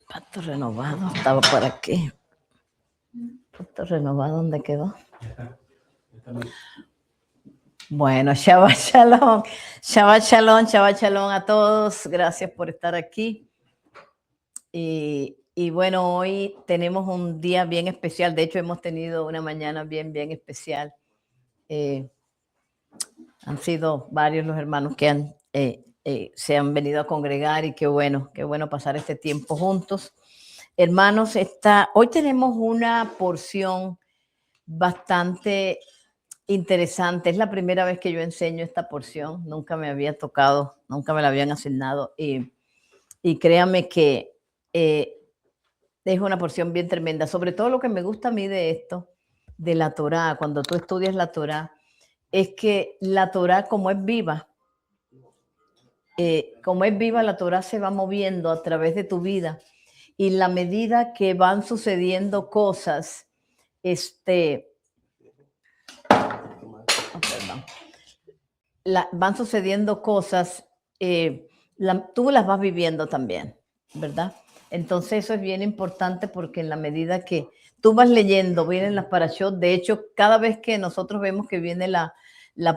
Pacto renovado, estaba por aquí. Pacto renovado, ¿dónde quedó? Bueno, Shabbat Shalom, Shabbat Shalom, Shabbat Shalom a todos. Gracias por estar aquí. Y bueno, hoy tenemos un día bien especial. De hecho, hemos tenido una mañana bien especial. Han sido varios los hermanos que se han venido a congregar y qué bueno pasar este tiempo juntos. Hermanos, hoy tenemos una porción bastante interesante. Es la primera vez que yo enseño esta porción. Nunca me había tocado, nunca me la habían asignado. Y créanme que es una porción bien tremenda. Sobre todo lo que me gusta a mí de esto, de la Torá, cuando tú estudias la Torá, es que la Torá, como es viva, la Torá se va moviendo a través de tu vida. Y la medida que van sucediendo cosas, van sucediendo cosas, tú las vas viviendo también, ¿verdad? Entonces eso es bien importante porque en la medida que tú vas leyendo, vienen las parashot. De hecho, cada vez que nosotros vemos que viene la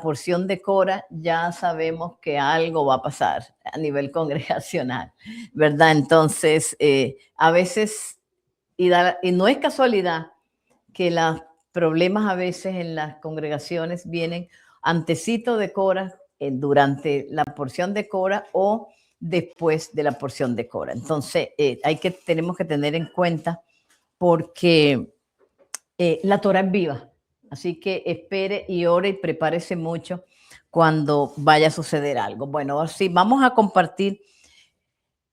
porción de Cora, ya sabemos que algo va a pasar a nivel congregacional, ¿verdad? Entonces, a veces, y no es casualidad que los problemas a veces en las congregaciones vienen antecito de Cora, durante la porción de Cora o después de la porción de Cora. Entonces, tenemos que tener en cuenta porque la Torah es viva. Así que espere y ore y prepárese mucho cuando vaya a suceder algo. Bueno, así vamos a compartir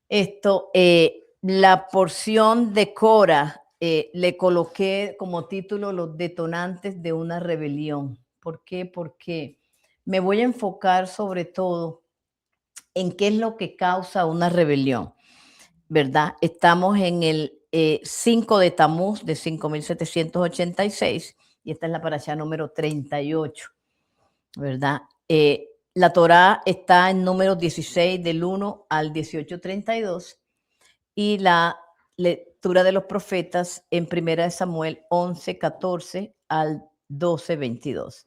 esto. La porción de Cora, le coloqué como título los detonantes de una rebelión. ¿Por qué? Porque me voy a enfocar sobre todo en qué es lo que causa una rebelión, ¿verdad? Estamos en el 5 de Tamuz de 5786 y esta es la parashá número 38, ¿verdad? La Torá está en números 16 del 1 al 18:32 y la lectura de los profetas en 1 Samuel 11:14 al 12:22.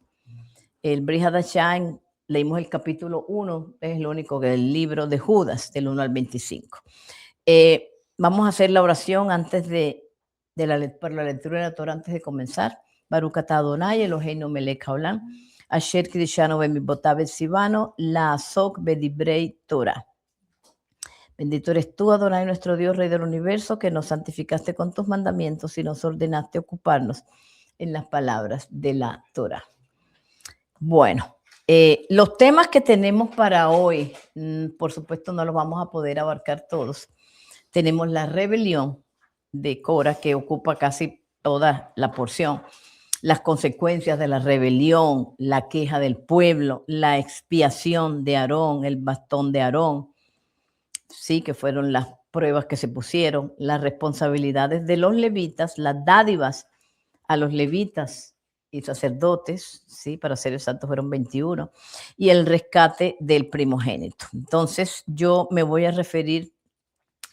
El Brit Hadashah, leímos el capítulo 1, es el único del libro de Judas, del 1 al 25. Vamos a hacer la oración antes por la lectura de la Torah, antes de comenzar. Baruch atah Adonai Eloheinu melech haolam, asher kiddushanu bemitzvotav v'tzivanu la'asok bedivrei Torah. Bendito eres tú, Adonai, nuestro Dios, Rey del universo, que nos santificaste con tus mandamientos y nos ordenaste ocuparnos en las palabras de la Torah. Bueno, los temas que tenemos para hoy, por supuesto no los vamos a poder abarcar todos. Tenemos la rebelión de Cora, que ocupa casi toda la porción, las consecuencias de la rebelión, la queja del pueblo, la expiación de Aarón, el bastón de Aarón, sí, que fueron las pruebas que se pusieron, las responsabilidades de los levitas, las dádivas a los levitas y sacerdotes, sí, para ser exactos fueron 21, y el rescate del primogénito. Entonces yo me voy a referir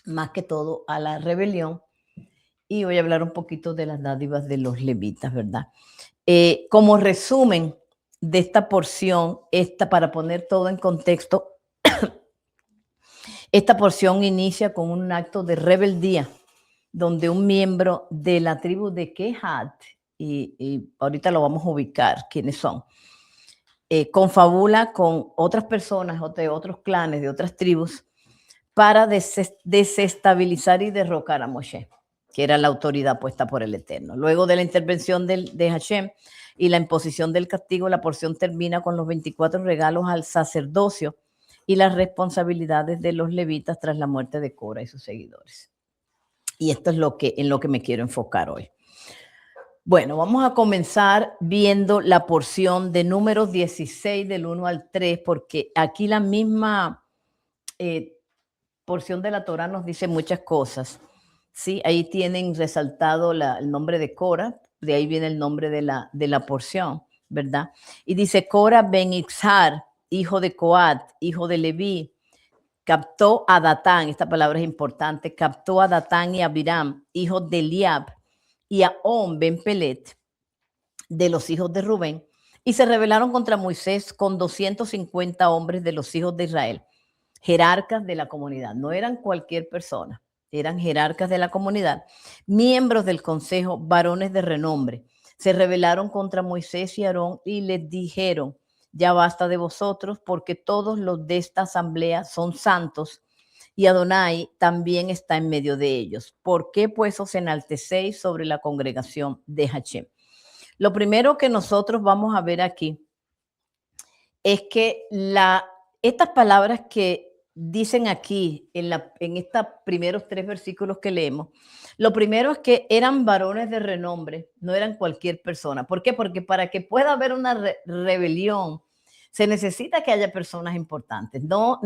más que todo a la rebelión y voy a hablar un poquito de las dádivas de los levitas, ¿verdad? Como resumen de esta porción, para poner todo en contexto, esta porción inicia con un acto de rebeldía donde un miembro de la tribu de Kehat, y ahorita lo vamos a ubicar quiénes son, confabula con otras personas de otros clanes, de otras tribus, para desestabilizar y derrocar a Moshe, que era la autoridad puesta por el Eterno. Luego de la intervención de Hashem y la imposición del castigo, la porción termina con los 24 regalos al sacerdocio y las responsabilidades de los levitas tras la muerte de Cora y sus seguidores. Y esto es en lo que me quiero enfocar hoy. Bueno, vamos a comenzar viendo la porción de Números 16 del 1 al 3, porque aquí la misma porción de la Torá nos dice muchas cosas. ¿Sí? Ahí tienen resaltado el nombre de Cora, de ahí viene el nombre de la porción, ¿verdad? Y dice Cora ben Itzhar, hijo de Coat, hijo de Leví, captó a Datán, esta palabra es importante, captó a Datán y a Abiram, hijos de Eliab, y a On ben Pelet, de los hijos de Rubén, y se rebelaron contra Moisés con 250 hombres de los hijos de Israel, jerarcas de la comunidad. No eran cualquier persona, eran jerarcas de la comunidad, miembros del consejo, varones de renombre. Se rebelaron contra Moisés y Aarón y les dijeron: ya basta de vosotros, porque todos los de esta asamblea son santos y Adonai también está en medio de ellos. ¿Por qué pues os enaltecéis sobre la congregación de Hachem? Lo primero que nosotros vamos a ver aquí es que estas palabras que dicen aquí en estos primeros 3 versículos que leemos, lo primero es que eran varones de renombre, no eran cualquier persona. ¿Por qué? Porque para que pueda haber una rebelión, se necesita que haya personas importantes. No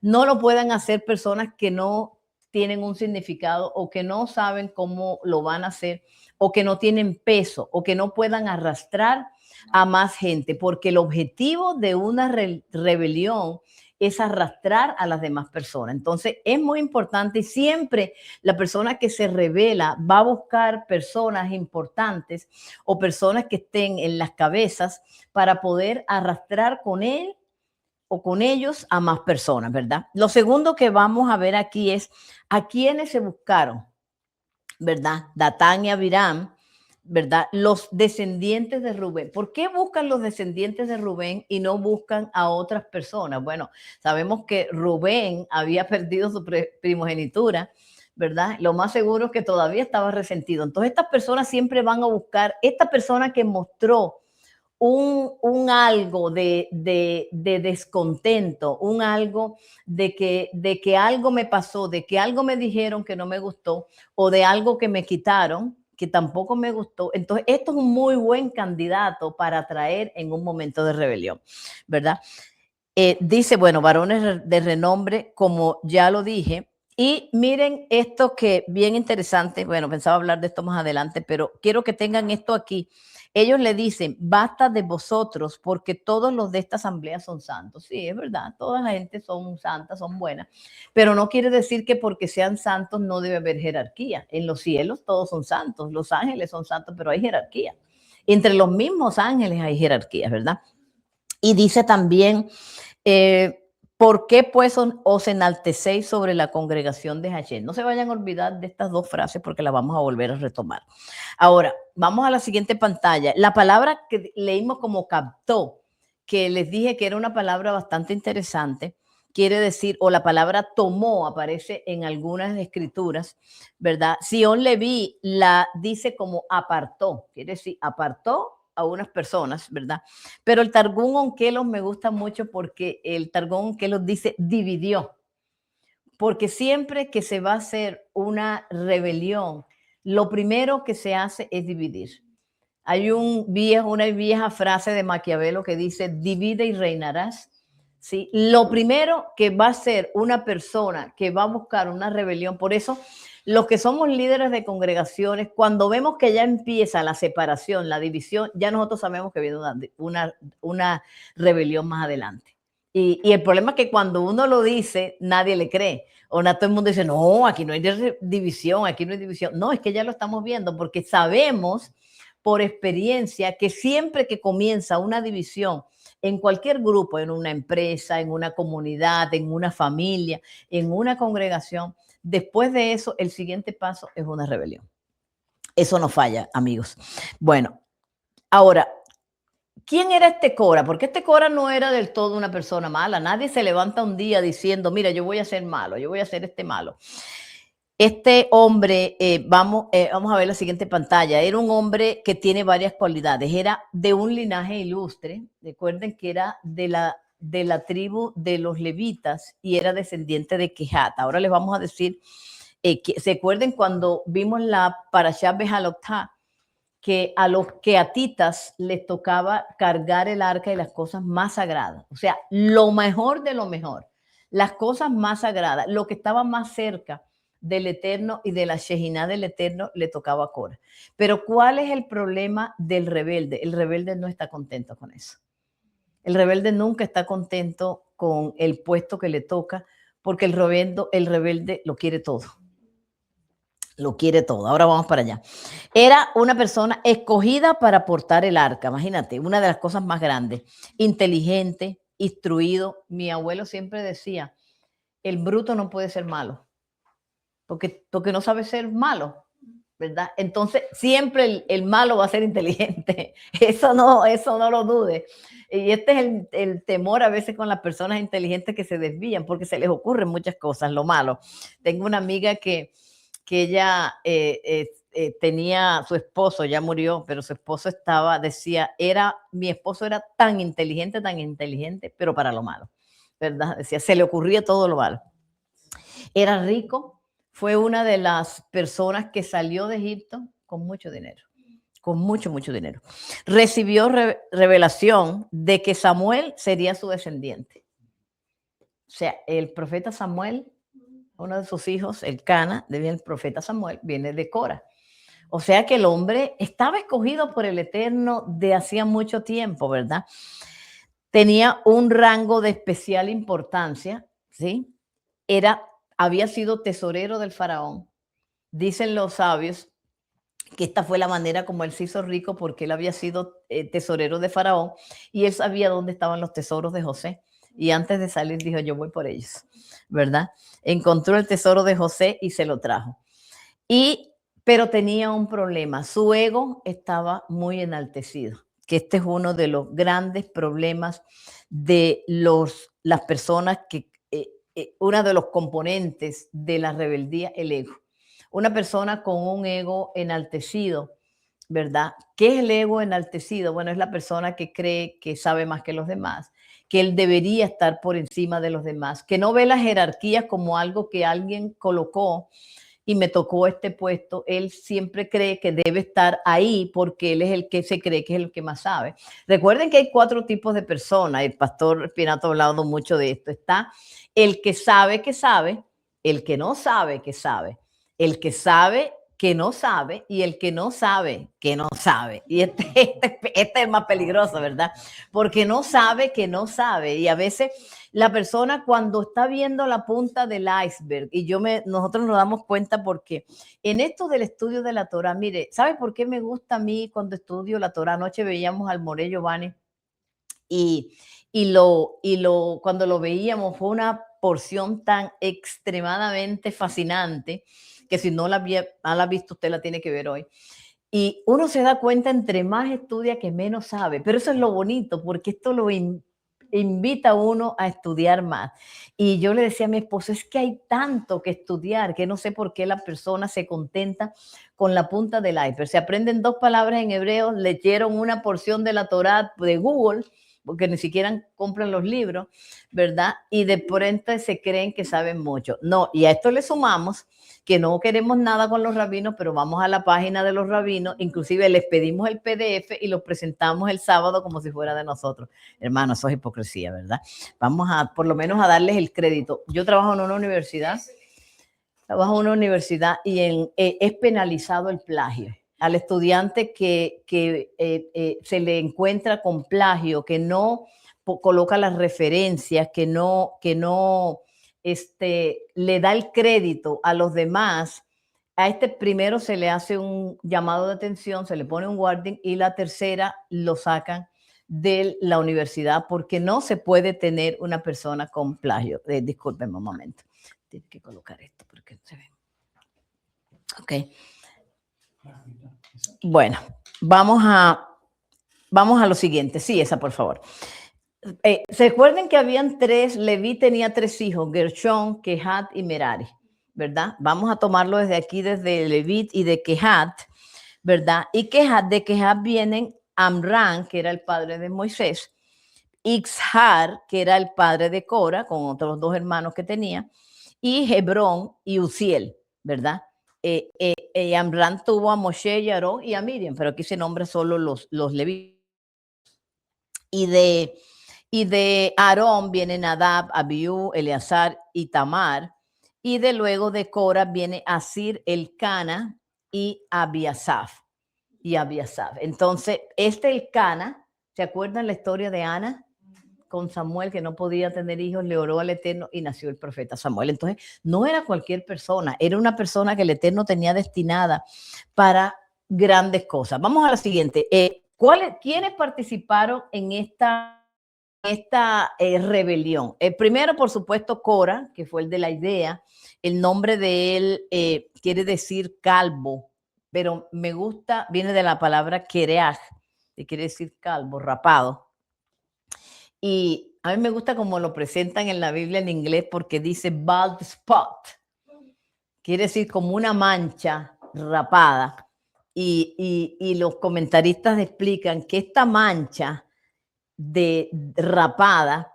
lo puedan hacer personas que no tienen un significado o que no saben cómo lo van a hacer o que no tienen peso o que no puedan arrastrar a más gente, porque el objetivo de una rebelión es arrastrar a las demás personas. Entonces es muy importante y siempre la persona que se rebela va a buscar personas importantes o personas que estén en las cabezas para poder arrastrar con él o con ellos a más personas, ¿verdad? Lo segundo que vamos a ver aquí es a quiénes se buscaron, ¿verdad? Datán y Abiram, ¿verdad? Los descendientes de Rubén. ¿Por qué buscan los descendientes de Rubén y no buscan a otras personas? Bueno, sabemos que Rubén había perdido su primogenitura, ¿verdad? Lo más seguro es que todavía estaba resentido. Entonces estas personas siempre van a buscar esta persona que mostró un algo de descontento, un algo de que algo me pasó, de que algo me dijeron que no me gustó o de algo que me quitaron que tampoco me gustó. Entonces, esto es un muy buen candidato para traer en un momento de rebelión, ¿verdad? Dice, bueno, varones de renombre, como ya lo dije. Y miren esto que bien interesante. Bueno, pensaba hablar de esto más adelante, pero quiero que tengan esto aquí. Ellos le dicen: basta de vosotros, porque todos los de esta asamblea son santos. Sí, es verdad, toda la gente son santas, son buenas, pero no quiere decir que porque sean santos no debe haber jerarquía. En los cielos todos son santos, los ángeles son santos, pero hay jerarquía. Entre los mismos ángeles hay jerarquía, ¿verdad? Y dice también, ¿por qué pues os enaltecéis sobre la congregación de Hashem? No se vayan a olvidar de estas 2 frases porque las vamos a volver a retomar. Ahora, vamos a la siguiente pantalla. La palabra que leímos como captó, que les dije que era una palabra bastante interesante, quiere decir, o la palabra tomó, aparece en algunas escrituras, ¿verdad? Sion Leví la dice como apartó, quiere decir, apartó a unas personas, ¿verdad? Pero el Targum Onkelos me gusta mucho porque el Targum Onkelos dice dividió, porque siempre que se va a hacer una rebelión, lo primero que se hace es dividir. Hay una vieja frase de Maquiavelo que dice: divide y reinarás. ¿Sí? Lo primero que va a ser una persona que va a buscar una rebelión, por eso los que somos líderes de congregaciones, cuando vemos que ya empieza la separación, la división, ya nosotros sabemos que viene una rebelión más adelante. Y el problema es que cuando uno lo dice, nadie le cree. O no, todo el mundo dice: no, aquí no hay división, aquí no hay división. No, es que ya lo estamos viendo porque sabemos por experiencia que siempre que comienza una división en cualquier grupo, en una empresa, en una comunidad, en una familia, en una congregación, después de eso, el siguiente paso es una rebelión. Eso no falla, amigos. Bueno, ahora, ¿quién era este Cora? Porque este Cora no era del todo una persona mala. Nadie se levanta un día diciendo: mira, yo voy a ser malo, yo voy a ser este malo. Este hombre, vamos a ver la siguiente pantalla, era un hombre que tiene varias cualidades, era de un linaje ilustre, recuerden que era de la tribu de los levitas y era descendiente de Kehat. Ahora les vamos a decir, ¿se acuerdan cuando vimos la Parashá Behalotá? Que a los keatitas les tocaba cargar el arca y las cosas más sagradas, o sea, lo mejor de lo mejor, las cosas más sagradas, lo que estaba más cerca del Eterno y de la Shejinah del Eterno le tocaba a Cora. Pero ¿cuál es el problema del rebelde? El rebelde no está contento con eso. El rebelde nunca está contento con el puesto que le toca porque el rebelde lo quiere todo. Lo quiere todo. Ahora vamos para allá. Era una persona escogida para portar el arca. Imagínate, una de las cosas más grandes. Inteligente, instruido. Mi abuelo siempre decía, el bruto no puede ser malo, porque no sabe ser malo, ¿verdad? Entonces, siempre el malo va a ser inteligente. Eso no lo dude. Y este es el temor a veces con las personas inteligentes que se desvían, porque se les ocurren muchas cosas, lo malo. Tengo una amiga que ella tenía su esposo, ya murió, pero su esposo decía, mi esposo era tan inteligente, pero para lo malo, ¿verdad? Decía, se le ocurría todo lo malo. Era rico, fue una de las personas que salió de Egipto con mucho dinero, con mucho dinero. Recibió revelación de que Samuel sería su descendiente. O sea, el profeta Samuel, uno de sus hijos, el profeta Samuel, viene de Cora. O sea que el hombre estaba escogido por el Eterno de hacía mucho tiempo, ¿verdad? Tenía un rango de especial importancia, ¿sí? Había sido tesorero del faraón. Dicen los sabios que esta fue la manera como él se hizo rico, porque él había sido tesorero de faraón y él sabía dónde estaban los tesoros de José. Y antes de salir dijo, yo voy por ellos, ¿verdad? Encontró el tesoro de José y se lo trajo. Pero tenía un problema, su ego estaba muy enaltecido, que este es uno de los grandes problemas de las personas uno de los componentes de la rebeldía, el ego. Una persona con un ego enaltecido, ¿verdad? ¿Qué es el ego enaltecido? Bueno, es la persona que cree que sabe más que los demás, que él debería estar por encima de los demás, que no ve la jerarquía como algo que alguien colocó y me tocó este puesto. Él siempre cree que debe estar ahí porque él es el que se cree que es el que más sabe. Recuerden que hay 4 tipos de personas. El pastor Pinato ha hablado mucho de esto. Está el que sabe, el que no sabe que sabe, el que sabe que no sabe y el que no sabe que no sabe. Y este es el más peligroso, ¿verdad? Porque no sabe que no sabe. Y a veces la persona cuando está viendo la punta del iceberg, y nosotros nos damos cuenta porque en esto del estudio de la Torah, mire, ¿sabe por qué me gusta a mí cuando estudio la Torah? Anoche veíamos al More Giovanni cuando lo veíamos fue una porción tan extremadamente fascinante que si no la ha visto, usted la tiene que ver hoy. Y uno se da cuenta entre más estudia que menos sabe, pero eso es lo bonito porque esto lo invita a uno a estudiar más. Y yo le decía a mi esposo, es que hay tanto que estudiar que no sé por qué la persona se contenta con la punta del iceberg. Se aprenden 2 palabras en hebreo, leyeron una porción de la Torá de Google, porque ni siquiera compran los libros, ¿verdad? Y de pronto se creen que saben mucho. No, y a esto le sumamos que no queremos nada con los rabinos, pero vamos a la página de los rabinos, inclusive les pedimos el PDF y los presentamos el sábado como si fuera de nosotros. Hermano, eso es hipocresía, ¿verdad? Vamos a, por lo menos, a darles el crédito. Yo trabajo en una universidad y es penalizado el plagio. Al estudiante que se le encuentra con plagio, que no coloca las referencias, que no le da el crédito a los demás, a este primero se le hace un llamado de atención, se le pone un warning y la tercera lo sacan de la universidad porque no se puede tener una persona con plagio. Discúlpenme un momento. Tiene que colocar esto porque no se ve. Ok. Bueno, vamos a lo siguiente. Sí, esa, por favor. ¿Se acuerdan que habían 3? Leví tenía 3 hijos, Gershón, Kehat y Merari, ¿verdad? Vamos a tomarlo desde aquí, desde Leví y de Kehat, ¿verdad? Y de Kehat vienen Amram, que era el padre de Moisés, Ixhar, que era el padre de Cora, con otros 2 hermanos que tenía, y Hebrón y Uziel, ¿verdad? Amram tuvo a Moshe y a Aarón y a Miriam, pero aquí se nombra solo los Leví. Y de Aarón viene Nadab, Abiú, Eleazar y Tamar. Y de luego de Cora viene Asir, Elcana y Abiasaf. Entonces, Elcana, ¿se acuerdan la historia de Ana? con Samuel, que no podía tener hijos, le oró al Eterno y nació el profeta Samuel. Entonces, no era cualquier persona, era una persona que el Eterno tenía destinada para grandes cosas. Vamos a la siguiente. ¿Quiénes participaron en esta rebelión? Primero, por supuesto, Cora, que fue el de la idea. El nombre de él quiere decir calvo, pero me gusta, viene de la palabra kereach, que quiere decir calvo, rapado. Y a mí me gusta como lo presentan en la Biblia en inglés porque dice bald spot, quiere decir como una mancha rapada. Y los comentaristas explican que esta mancha de rapada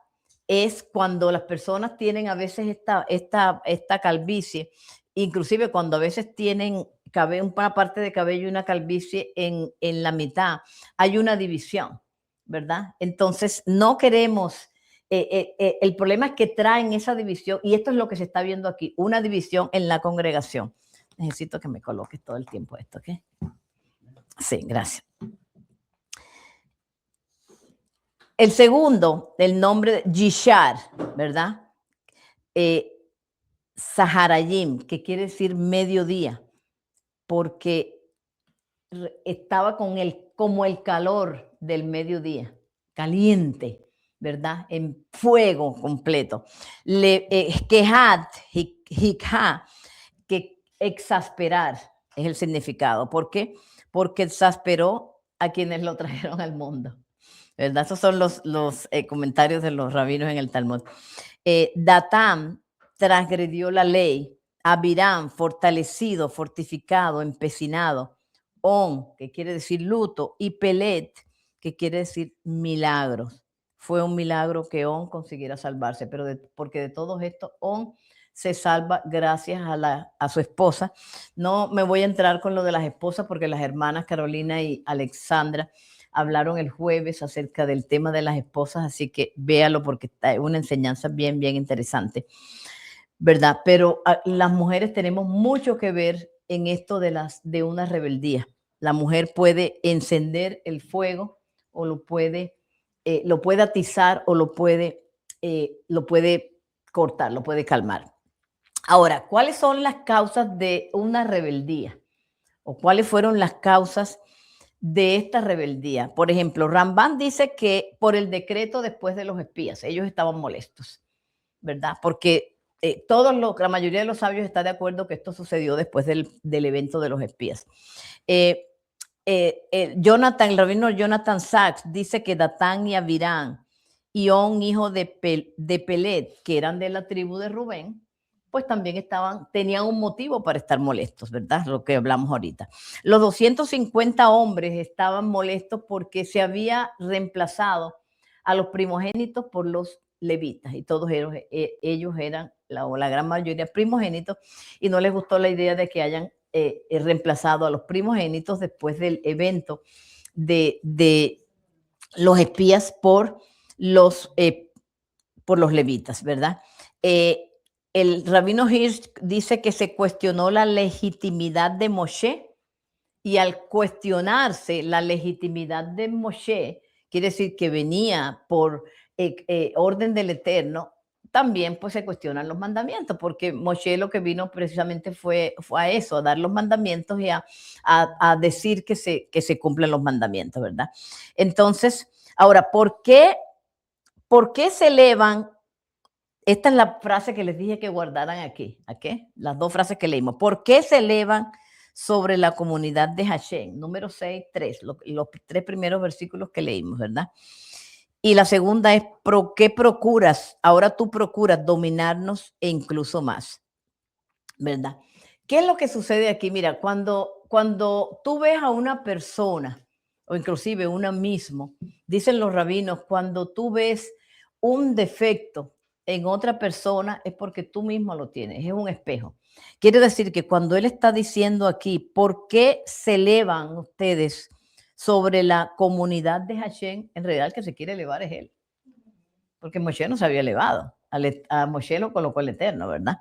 es cuando las personas tienen a veces esta calvicie, inclusive cuando a veces tienen una parte de cabello y una calvicie en la mitad, hay una división, ¿verdad? Entonces no queremos, el problema es que traen esa división y esto es lo que se está viendo aquí, una división en la congregación. Necesito que me coloques todo el tiempo esto, ¿ok? Sí, gracias. El segundo, el nombre de Yishar, ¿verdad? Saharayim, que quiere decir mediodía, porque estaba como el calor del mediodía, caliente, ¿verdad? En fuego completo. Kehat, hikha, que exasperar es el significado. ¿Por qué? Porque exasperó a quienes lo trajeron al mundo. ¿Verdad? Esos son los comentarios de los rabinos en el Talmud. Datán transgredió la ley. Abiram, fortalecido, fortificado, empecinado. On, que quiere decir luto. Y Pelet, que quiere decir milagros. Fue un milagro que On consiguiera salvarse, pero porque de todos estos, On se salva gracias a su esposa. No me voy a entrar con lo de las esposas porque las hermanas Carolina y Alexandra hablaron el jueves acerca del tema de las esposas, así que véalo porque está una enseñanza bien, bien interesante, ¿verdad? Pero las mujeres tenemos mucho que ver en esto de una rebeldía. La mujer puede encender el fuego o lo puede atizar o lo puede cortar, lo puede calmar. Ahora, ¿cuáles son las causas de una rebeldía? ¿O cuáles fueron las causas de esta rebeldía? Por ejemplo, Rambán dice que por el decreto después de los espías, ellos estaban molestos, ¿verdad? Porque la mayoría de los sabios está de acuerdo que esto sucedió después del evento de los espías. El rabino Jonathan Sachs dice que Datán y Abirán y On, hijo de Pelet, que eran de la tribu de Rubén, pues también tenían un motivo para estar molestos, ¿verdad? Lo que hablamos ahorita. Los 250 hombres estaban molestos porque se había reemplazado a los primogénitos por los levitas y todos ellos eran, la gran mayoría, primogénitos y no les gustó la idea de que hayan reemplazado a los primogénitos después del evento de los espías por los levitas, ¿verdad? El rabino Hirsch dice que se cuestionó la legitimidad de Moshe y al cuestionarse la legitimidad de Moshe, quiere decir que venía por orden del Eterno, también pues se cuestionan los mandamientos, porque Moshe lo que vino precisamente fue a eso, a dar los mandamientos y a decir que se cumplen los mandamientos, ¿verdad? Entonces, ahora, ¿por qué se elevan? Esta es la frase que les dije que guardaran aquí, ¿ok? Las dos frases que leímos. ¿Por qué se elevan sobre la comunidad de Hashem? Número 6, 3, los 3 primeros versículos que leímos, ¿verdad? Y la segunda es, ¿por qué procuras? Ahora tú procuras dominarnos e incluso más, ¿verdad? ¿Qué es lo que sucede aquí? Mira, cuando tú ves a una persona, o inclusive una mismo, dicen los rabinos, cuando tú ves un defecto en otra persona es porque tú mismo lo tienes, es un espejo. Quiere decir que cuando él está diciendo aquí, ¿por qué se elevan ustedes sobre la comunidad de Hashem? En realidad el que se quiere elevar es él, porque Moshe no se había elevado, a Moshe lo colocó el Eterno, ¿verdad?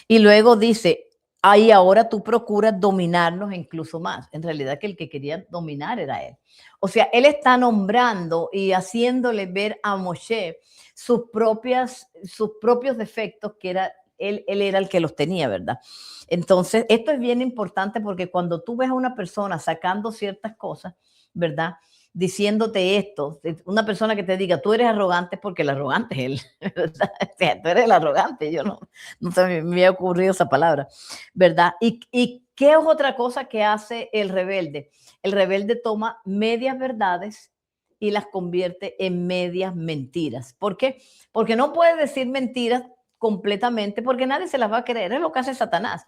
Y luego dice, Ahí ahora tú procuras dominarnos incluso más. En realidad que el que quería dominar era él. O sea, él está nombrando y haciéndole ver a Moshe sus propios defectos, que era él era el que los tenía, ¿verdad? Entonces, esto es bien importante porque cuando tú ves a una persona sacando ciertas cosas, ¿verdad? Diciéndote esto, una persona que te diga, tú eres arrogante, porque el arrogante es él, ¿verdad? O sea, tú eres el arrogante, yo no se me ha ocurrido esa palabra, ¿verdad? ¿Y qué es otra cosa que hace el rebelde? El rebelde toma medias verdades y las convierte en medias mentiras. ¿Por qué? Porque no puede decir mentiras completamente porque nadie se las va a creer. Es lo que hace Satanás.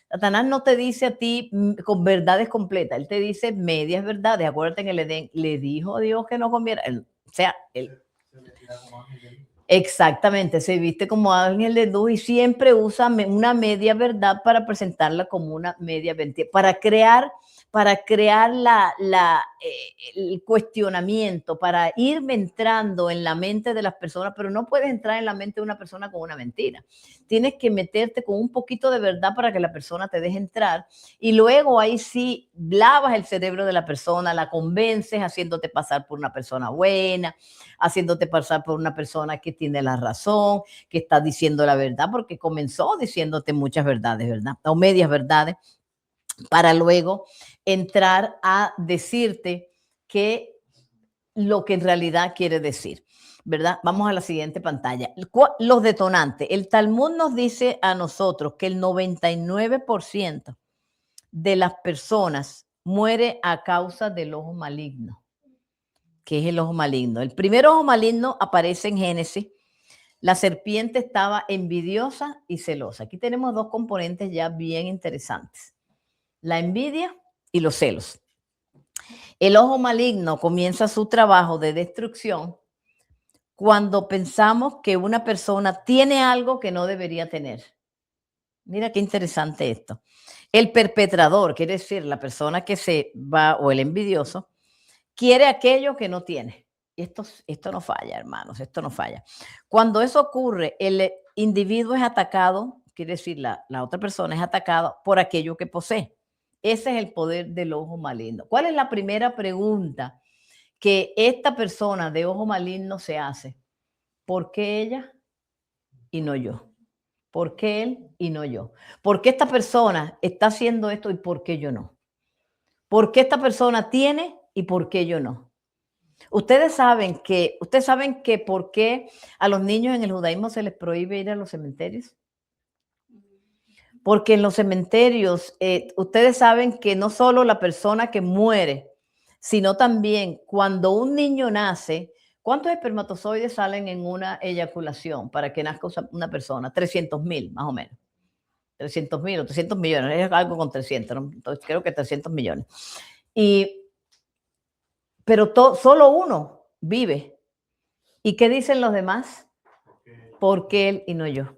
Satanás no te dice a ti con verdades completas, él te dice medias verdades. Acuérdate en el Edén, le dijo a Dios que no comiera. O sea, él, exactamente, se viste como ángel de luz y siempre usa una media verdad para presentarla como una media mentira, para crear el cuestionamiento, para irme entrando en la mente de las personas, pero no puedes entrar en la mente de una persona con una mentira. Tienes que meterte con un poquito de verdad para que la persona te deje entrar y luego ahí sí lavas el cerebro de la persona, la convences haciéndote pasar por una persona buena, haciéndote pasar por una persona que tiene la razón, que está diciendo la verdad, porque comenzó diciéndote muchas verdades, ¿verdad? O medias verdades, para luego entrar a decirte que lo que en realidad quiere decir, ¿verdad? Vamos a la siguiente pantalla. Los detonantes. El Talmud nos dice a nosotros que el 99% de las personas muere a causa del ojo maligno. ¿Qué es el ojo maligno? El primer ojo maligno aparece en Génesis. La serpiente estaba envidiosa y celosa. Aquí tenemos dos componentes ya bien interesantes. La envidia y los celos. El ojo maligno comienza su trabajo de destrucción cuando pensamos que una persona tiene algo que no debería tener. Mira qué interesante esto. El perpetrador, quiere decir la persona que se va, o el envidioso, quiere aquello que no tiene. Esto no falla, hermanos, esto no falla. Cuando eso ocurre, el individuo es atacado, quiere decir la otra persona es atacada por aquello que posee. Ese es el poder del ojo maligno. ¿Cuál es la primera pregunta que esta persona de ojo maligno se hace? ¿Por qué ella y no yo? ¿Por qué él y no yo? ¿Por qué esta persona está haciendo esto y por qué yo no? ¿Por qué esta persona tiene y por qué yo no? Ustedes saben que por qué a los niños en el judaísmo se les prohíbe ir a los cementerios. Porque en los cementerios, ustedes saben que no solo la persona que muere, sino también cuando un niño nace, ¿cuántos espermatozoides salen en una eyaculación para que nazca una persona? 300,000, más o menos. 300,000 o 300 millones, es algo con 300, ¿no? Entonces, creo que 300 millones. Pero solo uno vive. ¿Y qué dicen los demás? ¿Por qué él y no yo?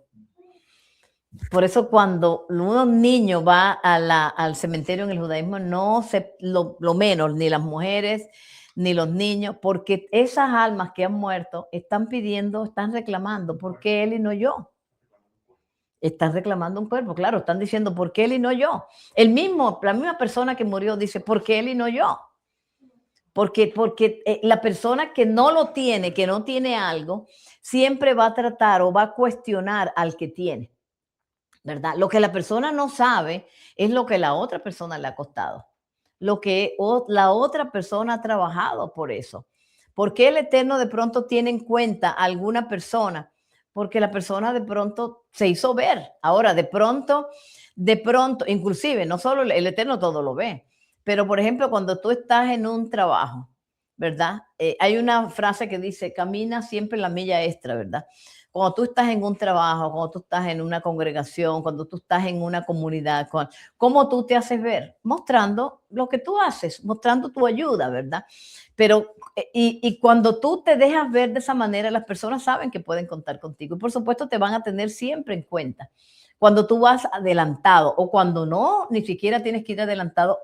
Por eso cuando un niño va al cementerio en el judaísmo, no se, lo menos, ni las mujeres, ni los niños, porque esas almas que han muerto están pidiendo, están reclamando, ¿por qué él y no yo? Están reclamando un cuerpo, claro, están diciendo, ¿por qué él y no yo? La misma persona que murió dice, ¿por qué él y no yo? Porque la persona que no lo tiene, que no tiene algo, siempre va a tratar o va a cuestionar al que tiene. ¿Verdad? Lo que la persona no sabe es lo que la otra persona le ha costado, lo que la otra persona ha trabajado por eso. ¿Por qué el Eterno de pronto tiene en cuenta a alguna persona? Porque la persona de pronto se hizo ver. Ahora, de pronto, inclusive, no solo el Eterno todo lo ve, pero por ejemplo, cuando tú estás en un trabajo, ¿verdad? Hay una frase que dice, camina siempre la milla extra, ¿verdad? Cuando tú estás en un trabajo, cuando tú estás en una congregación, cuando tú estás en una comunidad, ¿cómo tú te haces ver? Mostrando lo que tú haces, mostrando tu ayuda, ¿verdad? Pero, y cuando tú te dejas ver de esa manera, las personas saben que pueden contar contigo y por supuesto te van a tener siempre en cuenta. Cuando tú vas adelantado o cuando no, ni siquiera tienes que ir adelantado,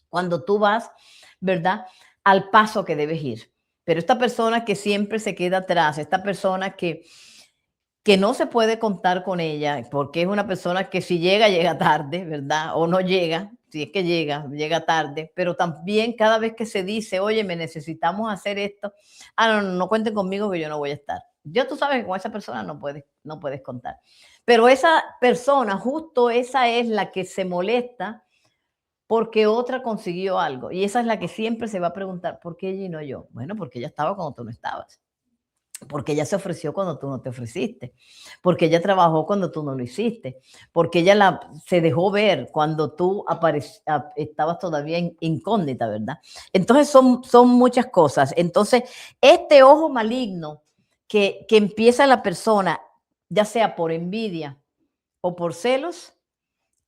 cuando tú vas, ¿verdad? Al paso que debes ir. Pero esta persona que siempre se queda atrás, esta persona que que no se puede contar con ella, porque es una persona que si llega, llega tarde, ¿verdad? O no llega, si es que llega, llega tarde, pero también cada vez que se dice, oye, me necesitamos hacer esto, no, no, no cuenten conmigo que yo no voy a estar. Ya tú sabes que con esa persona no puedes contar. Pero esa persona, justo esa es la que se molesta porque otra consiguió algo. Y esa es la que siempre se va a preguntar, ¿por qué ella y no yo? Bueno, porque ella estaba cuando tú no estabas. Porque ella se ofreció cuando tú no te ofreciste, porque ella trabajó cuando tú no lo hiciste, porque ella se dejó ver cuando tú estabas todavía incógnita, ¿verdad? Entonces son muchas cosas. Entonces, este ojo maligno que empieza la persona, ya sea por envidia o por celos,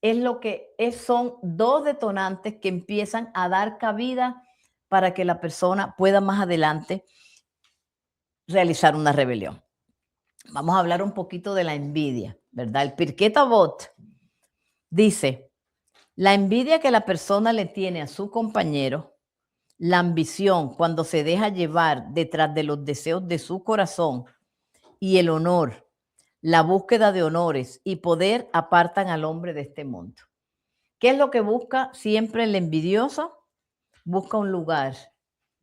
es lo que son dos detonantes que empiezan a dar cabida para que la persona pueda más adelante realizar una rebelión. Vamos a hablar un poquito de la envidia, ¿verdad? El Pirkei Avot dice, la envidia que la persona le tiene a su compañero, la ambición cuando se deja llevar detrás de los deseos de su corazón y el honor, la búsqueda de honores y poder apartan al hombre de este mundo. ¿Qué es lo que busca siempre el envidioso? Busca un lugar,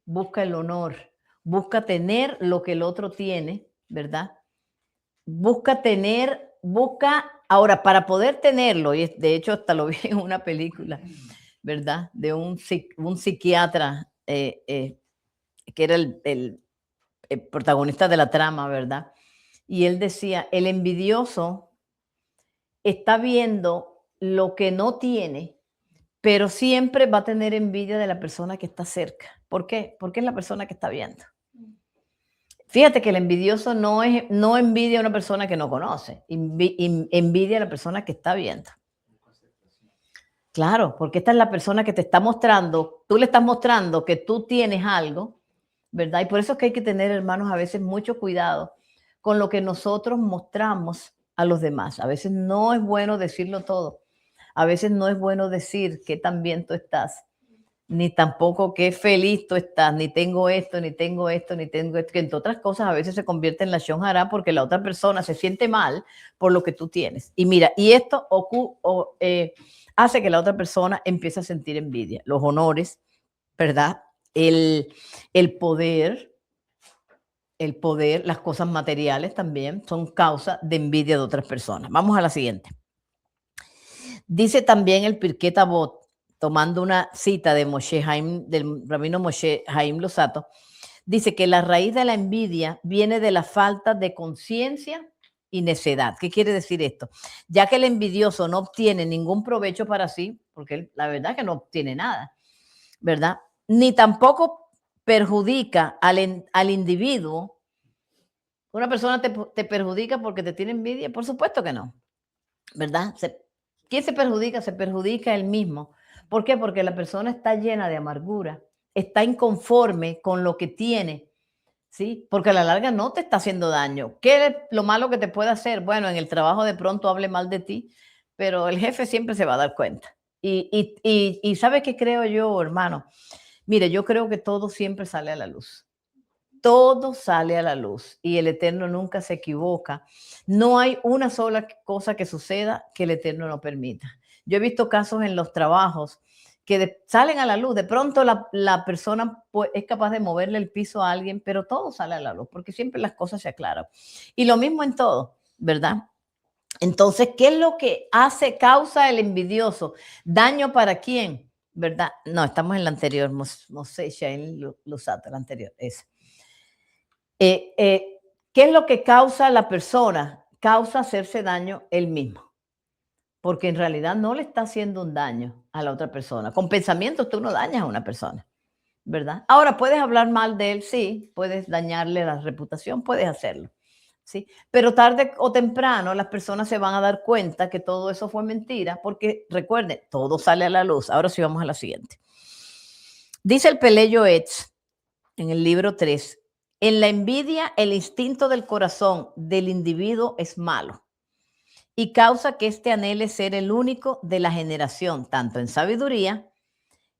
busca el honor, busca tener lo que el otro tiene, ¿verdad? Ahora, para poder tenerlo, y de hecho hasta lo vi en una película, ¿verdad? De un psiquiatra que era el protagonista de la trama, ¿verdad? Y él decía, el envidioso está viendo lo que no tiene, pero siempre va a tener envidia de la persona que está cerca. ¿Por qué? Porque es la persona que está viendo. Fíjate que el envidioso no envidia a una persona que no conoce, envidia a la persona que está viendo. Claro, porque esta es la persona que te está mostrando, tú le estás mostrando que tú tienes algo, ¿verdad? Y por eso es que hay que tener, hermanos, a veces mucho cuidado con lo que nosotros mostramos a los demás. A veces no es bueno decirlo todo. A veces no es bueno decir que tan bien tú estás, ni tampoco qué feliz tú estás, ni tengo esto, ni tengo esto, ni tengo esto, que entre otras cosas a veces se convierte en la shon hará porque la otra persona se siente mal por lo que tú tienes. Y mira, y esto hace que la otra persona empiece a sentir envidia. Los honores, ¿verdad? El, el poder, las cosas materiales también son causa de envidia de otras personas. Vamos a la siguiente. Dice también el Pirkei Avot, tomando una cita de del rabino Moshe Haim Luzzatto, dice que la raíz de la envidia viene de la falta de conciencia y necedad. ¿Qué quiere decir esto? Ya que el envidioso no obtiene ningún provecho para sí, porque la verdad es que no obtiene nada, ¿verdad? Ni tampoco perjudica al individuo. ¿Una persona te perjudica porque te tiene envidia? Por supuesto que no, ¿verdad? ¿Quién se perjudica? Se perjudica él mismo. ¿Por qué? Porque la persona está llena de amargura, está inconforme con lo que tiene, ¿sí? Porque a la larga no te está haciendo daño. ¿Qué es lo malo que te puede hacer? Bueno, en el trabajo de pronto hable mal de ti, pero el jefe siempre se va a dar cuenta. Y ¿sabes qué creo yo, hermano? Mire, yo creo que todo siempre sale a la luz. Todo sale a la luz y el Eterno nunca se equivoca. No hay una sola cosa que suceda que el Eterno no permita. Yo he visto casos en los trabajos que salen a la luz. De pronto la persona es capaz de moverle el piso a alguien, pero todo sale a la luz porque siempre las cosas se aclaran. Y lo mismo en todo, ¿verdad? Entonces, ¿qué es lo que causa el envidioso? ¿Daño para quién? ¿Verdad? No, estamos en la anterior, Moshe Shain Luzzatto, la anterior, esa. ¿Qué es lo que causa la persona? Causa hacerse daño él mismo, porque en realidad no le está haciendo un daño a la otra persona. Con pensamientos tú no dañas a una persona, ¿verdad? Ahora, ¿puedes hablar mal de él? Sí, puedes dañarle la reputación, puedes hacerlo, ¿sí? Pero tarde o temprano las personas se van a dar cuenta que todo eso fue mentira, porque recuerden, todo sale a la luz. Ahora sí vamos a la siguiente. Dice el Pele Yoetz en el libro 3, en la envidia, el instinto del corazón del individuo es malo y causa que éste anhele ser el único de la generación, tanto en sabiduría,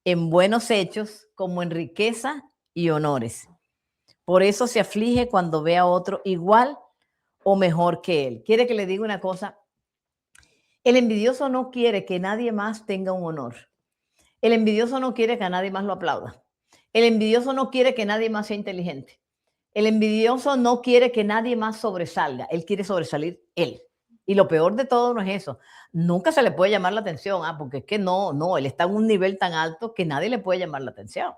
en buenos hechos, como en riqueza y honores. Por eso se aflige cuando ve a otro igual o mejor que él. ¿Quiere que le diga una cosa? El envidioso no quiere que nadie más tenga un honor. El envidioso no quiere que a nadie más lo aplauda. El envidioso no quiere que nadie más sea inteligente. El envidioso no quiere que nadie más sobresalga. Él quiere sobresalir él. Y lo peor de todo no es eso. Nunca se le puede llamar la atención, porque es que no, él está en un nivel tan alto que nadie le puede llamar la atención.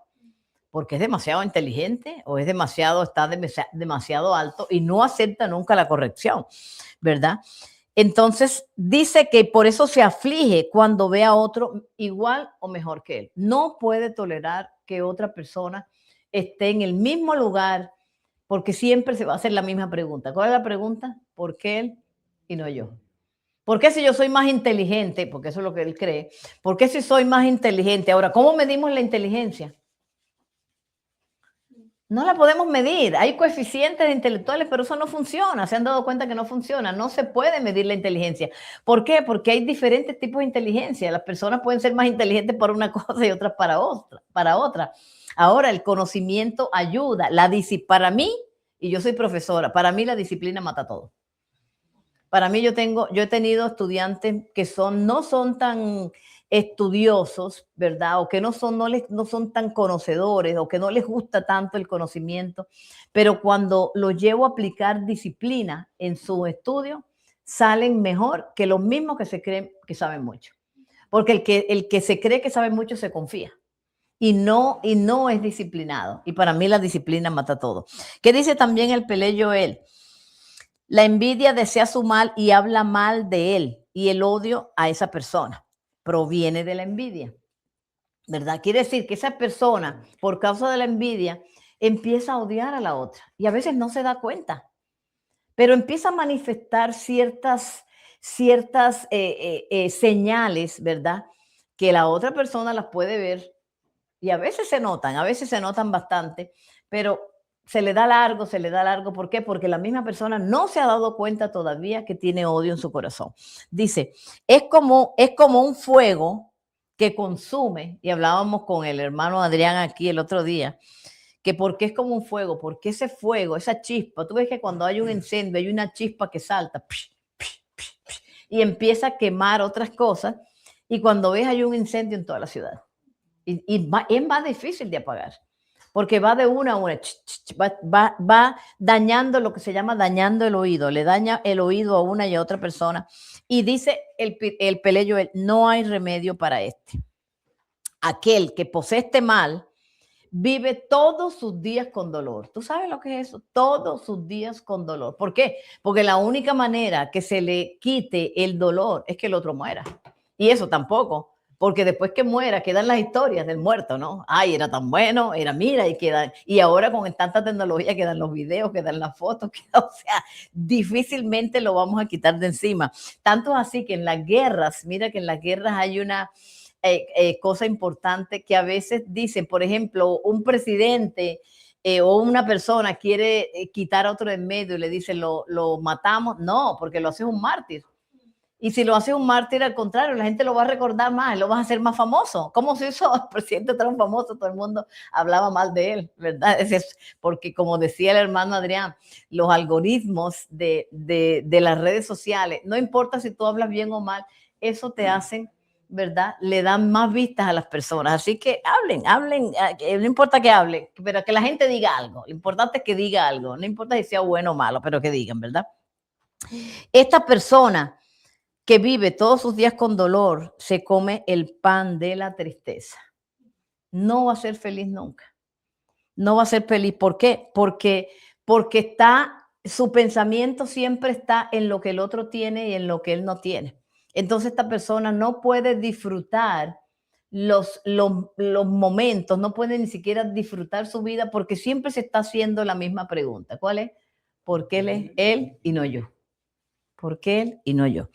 Porque es demasiado inteligente o está demasiado alto y no acepta nunca la corrección, ¿verdad? Entonces dice que por eso se aflige cuando ve a otro igual o mejor que él. No puede tolerar que otra persona esté en el mismo lugar porque siempre se va a hacer la misma pregunta. ¿Cuál es la pregunta? ¿Por qué él y no yo? ¿Por qué si yo soy más inteligente? Porque eso es lo que él cree. ¿Por qué si soy más inteligente? Ahora, ¿cómo medimos la inteligencia? No la podemos medir. Hay coeficientes intelectuales, pero eso no funciona. Se han dado cuenta que no funciona. No se puede medir la inteligencia. ¿Por qué? Porque hay diferentes tipos de inteligencia. Las personas pueden ser más inteligentes para una cosa y otras para otra. Ahora, el conocimiento ayuda. Para mí, y yo soy profesora, para mí la disciplina mata todo. Para mí yo he tenido estudiantes que no son tan estudiosos, ¿verdad? O que no son tan conocedores o que no les gusta tanto el conocimiento, pero cuando los llevo a aplicar disciplina en su estudio, salen mejor que los mismos que se creen que saben mucho. Porque el que se cree que sabe mucho se confía y no es disciplinado. Y para mí la disciplina mata todo. ¿Qué dice también el Peleyo él? La envidia desea su mal y habla mal de él, y el odio a esa persona proviene de la envidia, ¿verdad? Quiere decir que esa persona, por causa de la envidia, empieza a odiar a la otra y a veces no se da cuenta, pero empieza a manifestar ciertas señales, ¿verdad? Que la otra persona las puede ver y a veces se notan bastante, pero se le da largo. ¿Por qué? Porque la misma persona no se ha dado cuenta todavía que tiene odio en su corazón. Dice, es como un fuego que consume, y hablábamos con el hermano Adrián aquí el otro día, que porque es como un fuego, porque ese fuego, esa chispa, tú ves que cuando hay un incendio hay una chispa que salta y empieza a quemar otras cosas, y cuando ves hay un incendio en toda la ciudad. Y es más difícil de apagar, porque va de una a una, va dañando lo que se llama dañando el oído, le daña el oído a una y a otra persona. Y dice el Peleyo, no hay remedio para este. Aquel que posee este mal vive todos sus días con dolor. ¿Tú sabes lo que es eso? Todos sus días con dolor. ¿Por qué? Porque la única manera que se le quite el dolor es que el otro muera. Y eso tampoco, porque después que muera quedan las historias del muerto, ¿no? Ay, era tan bueno, mira, y ahora con tanta tecnología quedan los videos, quedan las fotos, o sea, difícilmente lo vamos a quitar de encima. Tanto así que en las guerras, mira que en las guerras hay una cosa importante que a veces dicen, por ejemplo, un presidente o una persona quiere quitar a otro en medio y le dice, lo matamos. No, porque lo hace un mártir. Y si lo hace un mártir, al contrario, la gente lo va a recordar más, lo va a hacer más famoso. ¿Cómo se hizo el presidente Trump famoso? Todo el mundo hablaba mal de él, ¿verdad? Porque como decía el hermano Adrián, los algoritmos de las redes sociales, no importa si tú hablas bien o mal, eso te hacen, ¿verdad? Le dan más vistas a las personas. Así que hablen, no importa que hablen, pero que la gente diga algo. Lo importante es que diga algo. No importa si sea bueno o malo, pero que digan, ¿verdad? Esta persona que vive todos sus días con dolor, se come el pan de la tristeza. No va a ser feliz nunca. No va a ser feliz. ¿Por qué? Porque su pensamiento siempre está en lo que el otro tiene y en lo que él no tiene. Entonces esta persona no puede disfrutar los momentos, no puede ni siquiera disfrutar su vida porque siempre se está haciendo la misma pregunta. ¿Cuál es? ¿Por qué él y no yo? ¿Por qué él y no yo?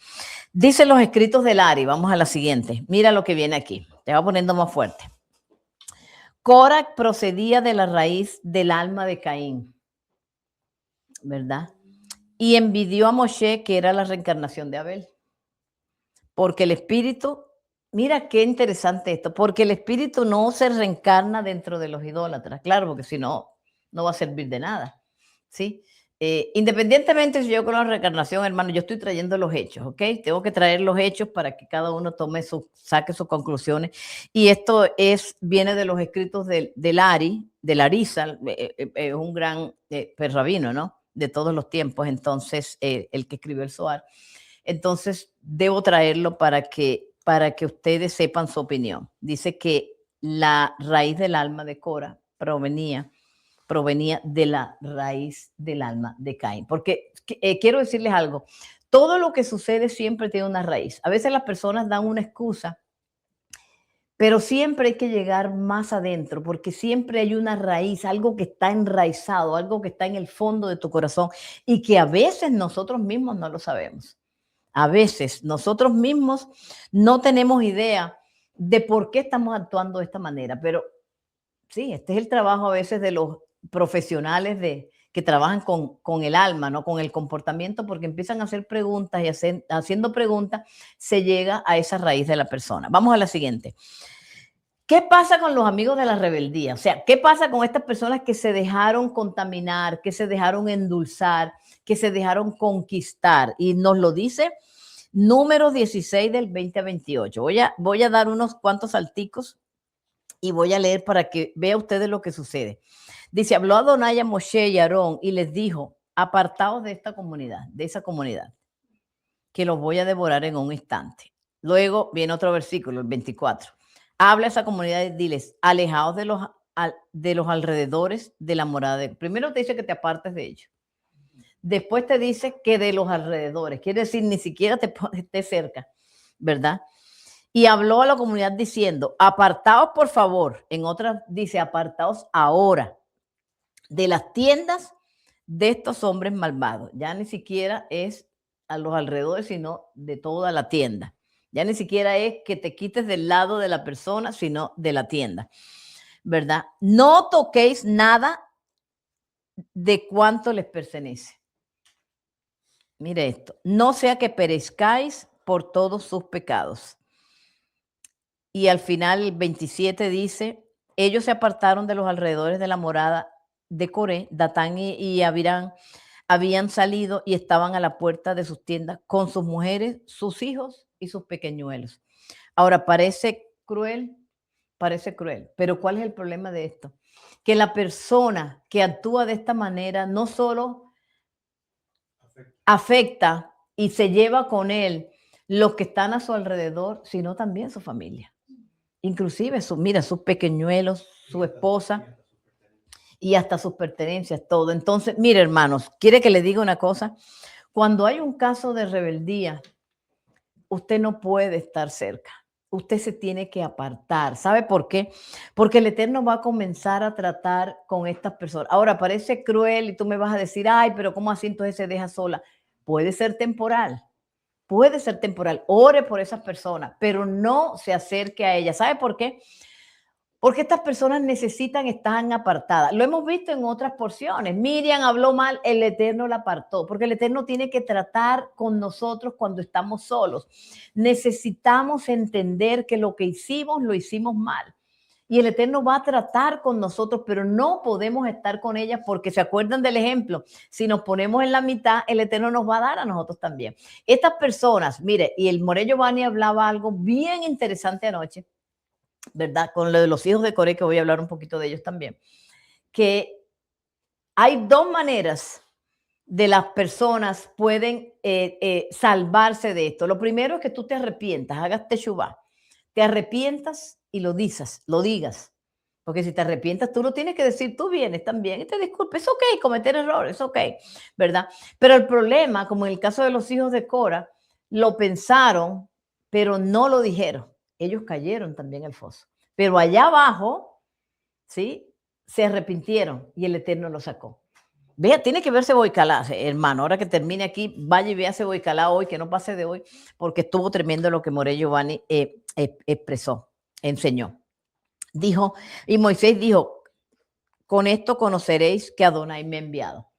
Dicen los escritos de Lari, vamos a la siguiente. Mira lo que viene aquí, te va poniendo más fuerte. Corac procedía de la raíz del alma de Caín, ¿verdad? Y envidió a Moshe, que era la reencarnación de Abel. Porque el espíritu, mira qué interesante esto, porque el espíritu no se reencarna dentro de los idólatras, claro, porque si no, no va a servir de nada, ¿sí? Independientemente si yo con la reencarnación, hermano, yo estoy trayendo los hechos, ¿ok? Tengo que traer los hechos para que cada uno saque sus conclusiones. Y esto viene de los escritos del Ari, del Arizal, es un gran pues, rabino, ¿no? De todos los tiempos, entonces, el que escribió el Zohar. Entonces, debo traerlo para que ustedes sepan su opinión. Dice que la raíz del alma de Cora provenía de la raíz del alma de Caín. Porque quiero decirles algo, todo lo que sucede siempre tiene una raíz. A veces las personas dan una excusa, pero siempre hay que llegar más adentro, porque siempre hay una raíz, algo que está enraizado, algo que está en el fondo de tu corazón y que a veces nosotros mismos no lo sabemos. A veces nosotros mismos no tenemos idea de por qué estamos actuando de esta manera, pero sí, este es el trabajo a veces de los profesionales que trabajan con el alma, ¿no? Con el comportamiento, porque empiezan a hacer preguntas y haciendo preguntas se llega a esa raíz de la persona. Vamos a la siguiente. ¿Qué pasa con los amigos de la rebeldía? O sea, ¿qué pasa con estas personas que se dejaron contaminar, que se dejaron endulzar, que se dejaron conquistar? Y nos lo dice Números 16 del 20 a 28. Voy a dar unos cuantos salticos y voy a leer para que vea ustedes lo que sucede. Dice, habló Adonai a Moshe y Aarón y les dijo, apartaos de esta comunidad, de esa comunidad, que los voy a devorar en un instante. Luego viene otro versículo, el 24. Habla a esa comunidad y diles, alejaos de los alrededores de la morada. Primero te dice que te apartes de ellos. Después te dice que de los alrededores. Quiere decir, ni siquiera te estés cerca, ¿verdad? Y habló a la comunidad diciendo, apartaos por favor. En otras dice, apartaos ahora de las tiendas de estos hombres malvados. Ya ni siquiera es a los alrededores, sino de toda la tienda. Ya ni siquiera es que te quites del lado de la persona, sino de la tienda, ¿verdad? No toquéis nada de cuanto les pertenece. Mire esto, no sea que perezcáis por todos sus pecados. Y al final el 27 dice, ellos se apartaron de los alrededores de la morada de Coré, Datán y Abirán habían salido y estaban a la puerta de sus tiendas con sus mujeres, sus hijos y sus pequeñuelos. Ahora, parece cruel, pero ¿cuál es el problema de esto? Que la persona que actúa de esta manera no solo afecta y se lleva con él los que están a su alrededor, sino también su familia. Inclusive, sus pequeñuelos, su esposa y hasta sus pertenencias, todo. Entonces, mire, hermanos, ¿quiere que le diga una cosa? Cuando hay un caso de rebeldía, usted no puede estar cerca. Usted se tiene que apartar. ¿Sabe por qué? Porque el Eterno va a comenzar a tratar con estas personas. Ahora, parece cruel y tú me vas a decir, ay, pero ¿cómo así entonces se deja sola? Puede ser temporal. Puede ser temporal. Ore por esas personas, pero no se acerque a ellas. ¿Sabe por qué? Porque estas personas necesitan estar apartadas. Lo hemos visto en otras porciones. Miriam habló mal, el Eterno la apartó, porque el Eterno tiene que tratar con nosotros cuando estamos solos. Necesitamos entender que lo que hicimos, lo hicimos mal. Y el Eterno va a tratar con nosotros, pero no podemos estar con ellas porque se acuerdan del ejemplo. Si nos ponemos en la mitad, el Eterno nos va a dar a nosotros también. Estas personas, mire, y el More Giovanni hablaba algo bien interesante anoche, ¿verdad? Con lo de los hijos de Coré, que voy a hablar un poquito de ellos también, que hay dos maneras de las personas pueden salvarse de esto. Lo primero es que tú te arrepientas, hagas teshuvá, te arrepientas y lo digas. Porque si te arrepientas, tú lo tienes que decir, tú vienes también y te disculpes, es ok cometer errores, es ok, ¿verdad? Pero el problema, como en el caso de los hijos de Cora, lo pensaron, pero no lo dijeron. Ellos cayeron también al foso. Pero allá abajo, ¿sí? Se arrepintieron y el Eterno lo sacó. Vea, tiene que verse Boicalá, hermano. Ahora que termine aquí, vaya y véase Boicalá hoy, que no pase de hoy, porque estuvo tremendo lo que More Giovanni expresó, enseñó. Dijo, y Moisés dijo, con esto conoceréis que Adonai me ha enviado.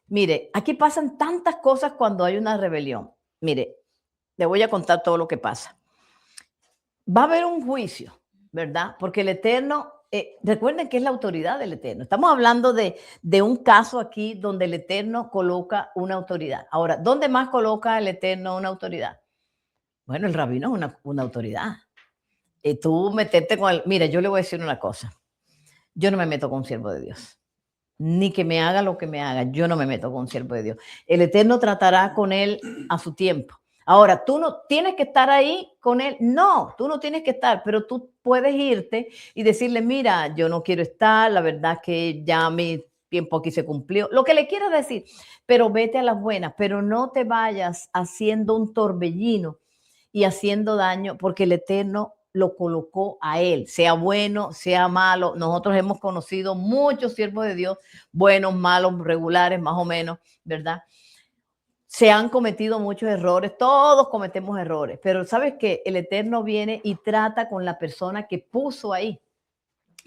Mire, aquí pasan tantas cosas cuando hay una rebelión. Mire, le voy a contar todo lo que pasa. Va a haber un juicio, ¿verdad? Porque el Eterno recuerden que es la autoridad del Eterno. Estamos hablando de un caso aquí donde el Eterno coloca una autoridad. Ahora, ¿dónde más coloca el Eterno una autoridad? Bueno, el rabino es una autoridad. Tú meterte con el... Mira, yo le voy a decir una cosa. Yo no me meto con un siervo de Dios. Ni que me haga lo que me haga. Yo no me meto con un siervo de Dios. El Eterno tratará con él a su tiempo. Ahora, tú no tienes que estar ahí con él. No, tú no tienes que estar, pero tú puedes irte y decirle, mira, yo no quiero estar, la verdad que ya mi tiempo aquí se cumplió. Lo que le quieras decir, pero vete a las buenas, pero no te vayas haciendo un torbellino y haciendo daño, porque el Eterno lo colocó a él, sea bueno, sea malo. Nosotros hemos conocido muchos siervos de Dios, buenos, malos, regulares, más o menos, ¿verdad? Se han cometido muchos errores, todos cometemos errores, pero sabes que el Eterno viene y trata con la persona que puso ahí.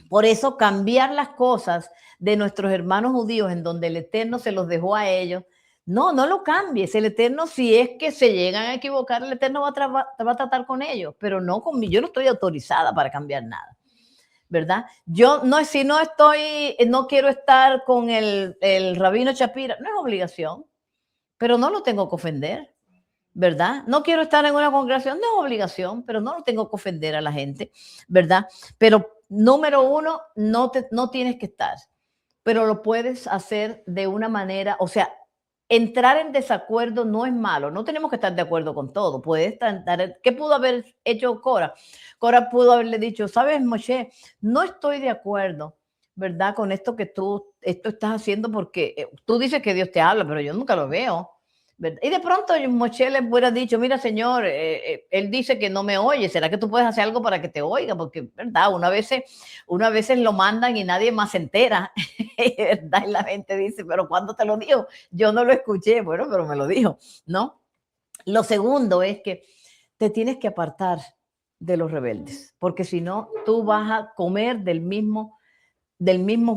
Por eso cambiar las cosas de nuestros hermanos judíos en donde el Eterno se los dejó a ellos, no lo cambies. El Eterno, si es que se llegan a equivocar, el Eterno va a tratar con ellos, pero no conmigo. Yo no estoy autorizada para cambiar nada, ¿verdad? Yo no, si no estoy, no quiero estar con el rabino Shapira, no es obligación, pero no lo tengo que ofender, ¿verdad? No quiero estar en una congregación, no es obligación, pero no lo tengo que ofender a la gente, ¿verdad? Pero número uno, no tienes que estar, pero lo puedes hacer de una manera, o sea, entrar en desacuerdo no es malo, no tenemos que estar de acuerdo con todo. Puede estar, ¿qué pudo haber hecho Cora? Cora pudo haberle dicho, sabes, Moshe, no estoy de acuerdo, ¿verdad? Con esto que esto estás haciendo, porque tú dices que Dios te habla, pero yo nunca lo veo, ¿verdad? Y de pronto Moshe le hubiera dicho, mira, señor, él dice que no me oye, ¿será que tú puedes hacer algo para que te oiga? Porque, ¿verdad? Una vez lo mandan y nadie más se entera, ¿verdad? Y la gente dice, pero ¿cuándo te lo dijo? Yo no lo escuché, bueno, pero me lo dijo, ¿no? Lo segundo es que te tienes que apartar de los rebeldes, porque si no, tú vas a comer del mismo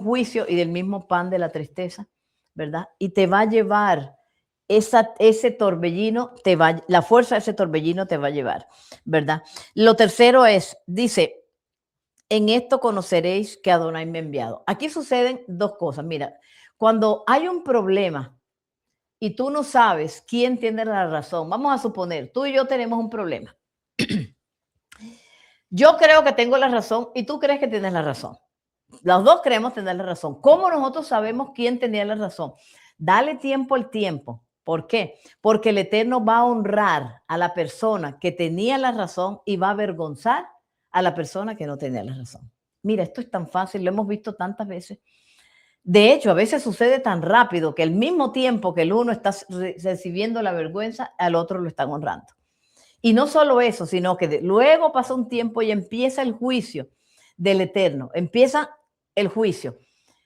juicio y del mismo pan de la tristeza, ¿verdad? Y te va a llevar ese torbellino, la fuerza de ese torbellino te va a llevar, ¿verdad? Lo tercero es, dice, en esto conoceréis que Adonai me ha enviado. Aquí suceden dos cosas. Mira, cuando hay un problema y tú no sabes quién tiene la razón, vamos a suponer, tú y yo tenemos un problema. Yo creo que tengo la razón y tú crees que tienes la razón. Los dos creemos tener la razón. ¿Cómo nosotros sabemos quién tenía la razón? Dale tiempo al tiempo. ¿Por qué? Porque el Eterno va a honrar a la persona que tenía la razón y va a avergonzar a la persona que no tenía la razón. Mira, esto es tan fácil, lo hemos visto tantas veces. De hecho, a veces sucede tan rápido que al mismo tiempo que el uno está recibiendo la vergüenza, al otro lo están honrando. Y no solo eso, sino que luego pasa un tiempo y empieza el juicio del Eterno. Empieza el juicio.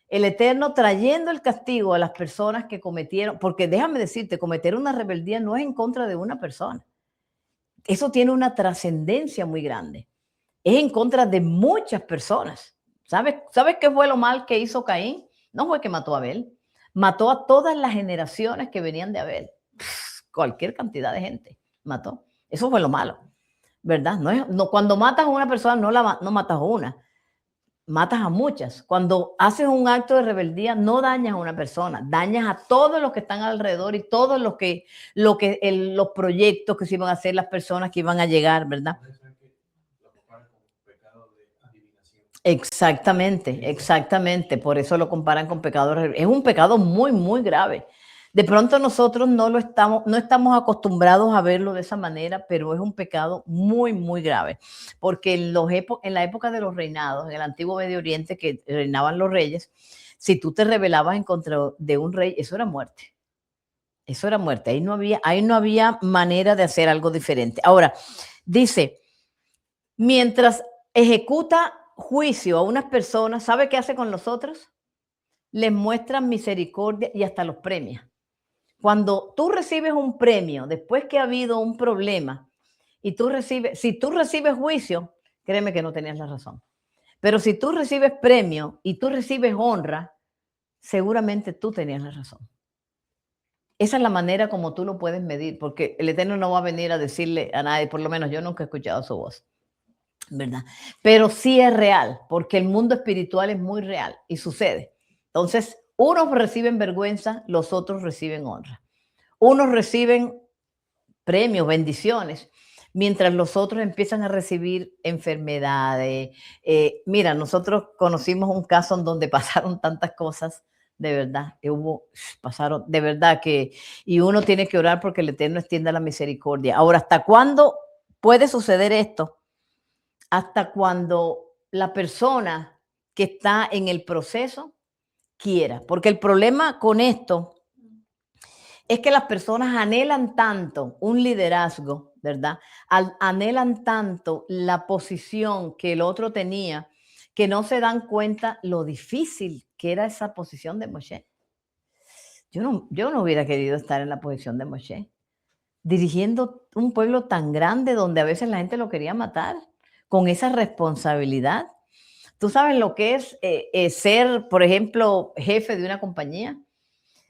El Eterno trayendo el castigo a las personas que cometieron, porque déjame decirte, cometer una rebeldía no es en contra de una persona. Eso tiene una trascendencia muy grande. Es en contra de muchas personas. ¿Sabes qué fue lo mal que hizo Caín? No fue que mató a Abel. Mató a todas las generaciones que venían de Abel. Cualquier cantidad de gente mató. Eso fue lo malo, ¿verdad? Cuando matas a una persona, no matas a una, matas a muchas. Cuando haces un acto de rebeldía, no dañas a una persona, dañas a todos los que están alrededor y todos los proyectos que se iban a hacer, las personas que iban a llegar, ¿verdad? Exactamente. Por eso lo comparan con pecado. Es un pecado muy, muy grave. De pronto nosotros no estamos acostumbrados a verlo de esa manera, pero es un pecado muy, muy grave. Porque en la época de los reinados, en el antiguo Medio Oriente, que reinaban los reyes, si tú te rebelabas en contra de un rey, eso era muerte. Eso era muerte. Ahí no había manera de hacer algo diferente. Ahora, dice, mientras ejecuta juicio a unas personas, ¿sabe qué hace con los otros? Les muestran misericordia y hasta los premia. Cuando tú recibes un premio, después que ha habido un problema, y si tú recibes juicio, créeme que no tenías la razón. Pero si tú recibes premio y tú recibes honra, seguramente tú tenías la razón. Esa es la manera como tú lo puedes medir, porque el Eterno no va a venir a decirle a nadie, por lo menos yo nunca he escuchado su voz. ¿verdad? Pero sí es real, porque el mundo espiritual es muy real y sucede. Entonces, unos reciben vergüenza, los otros reciben honra. Unos reciben premios, bendiciones, mientras los otros empiezan a recibir enfermedades. Mira, nosotros conocimos un caso en donde pasaron tantas cosas, de verdad, pasaron, de verdad que, y uno tiene que orar porque el Eterno extienda la misericordia. Ahora, ¿hasta cuándo puede suceder esto? Hasta cuando la persona que está en el proceso quiera, porque el problema con esto es que las personas anhelan tanto un liderazgo, ¿verdad? Anhelan tanto la posición que el otro tenía, que no se dan cuenta lo difícil que era esa posición de Moshe. Yo no hubiera querido estar en la posición de Moshe, dirigiendo un pueblo tan grande donde a veces la gente lo quería matar, con esa responsabilidad. ¿Tú sabes lo que es ser, por ejemplo, jefe de una compañía?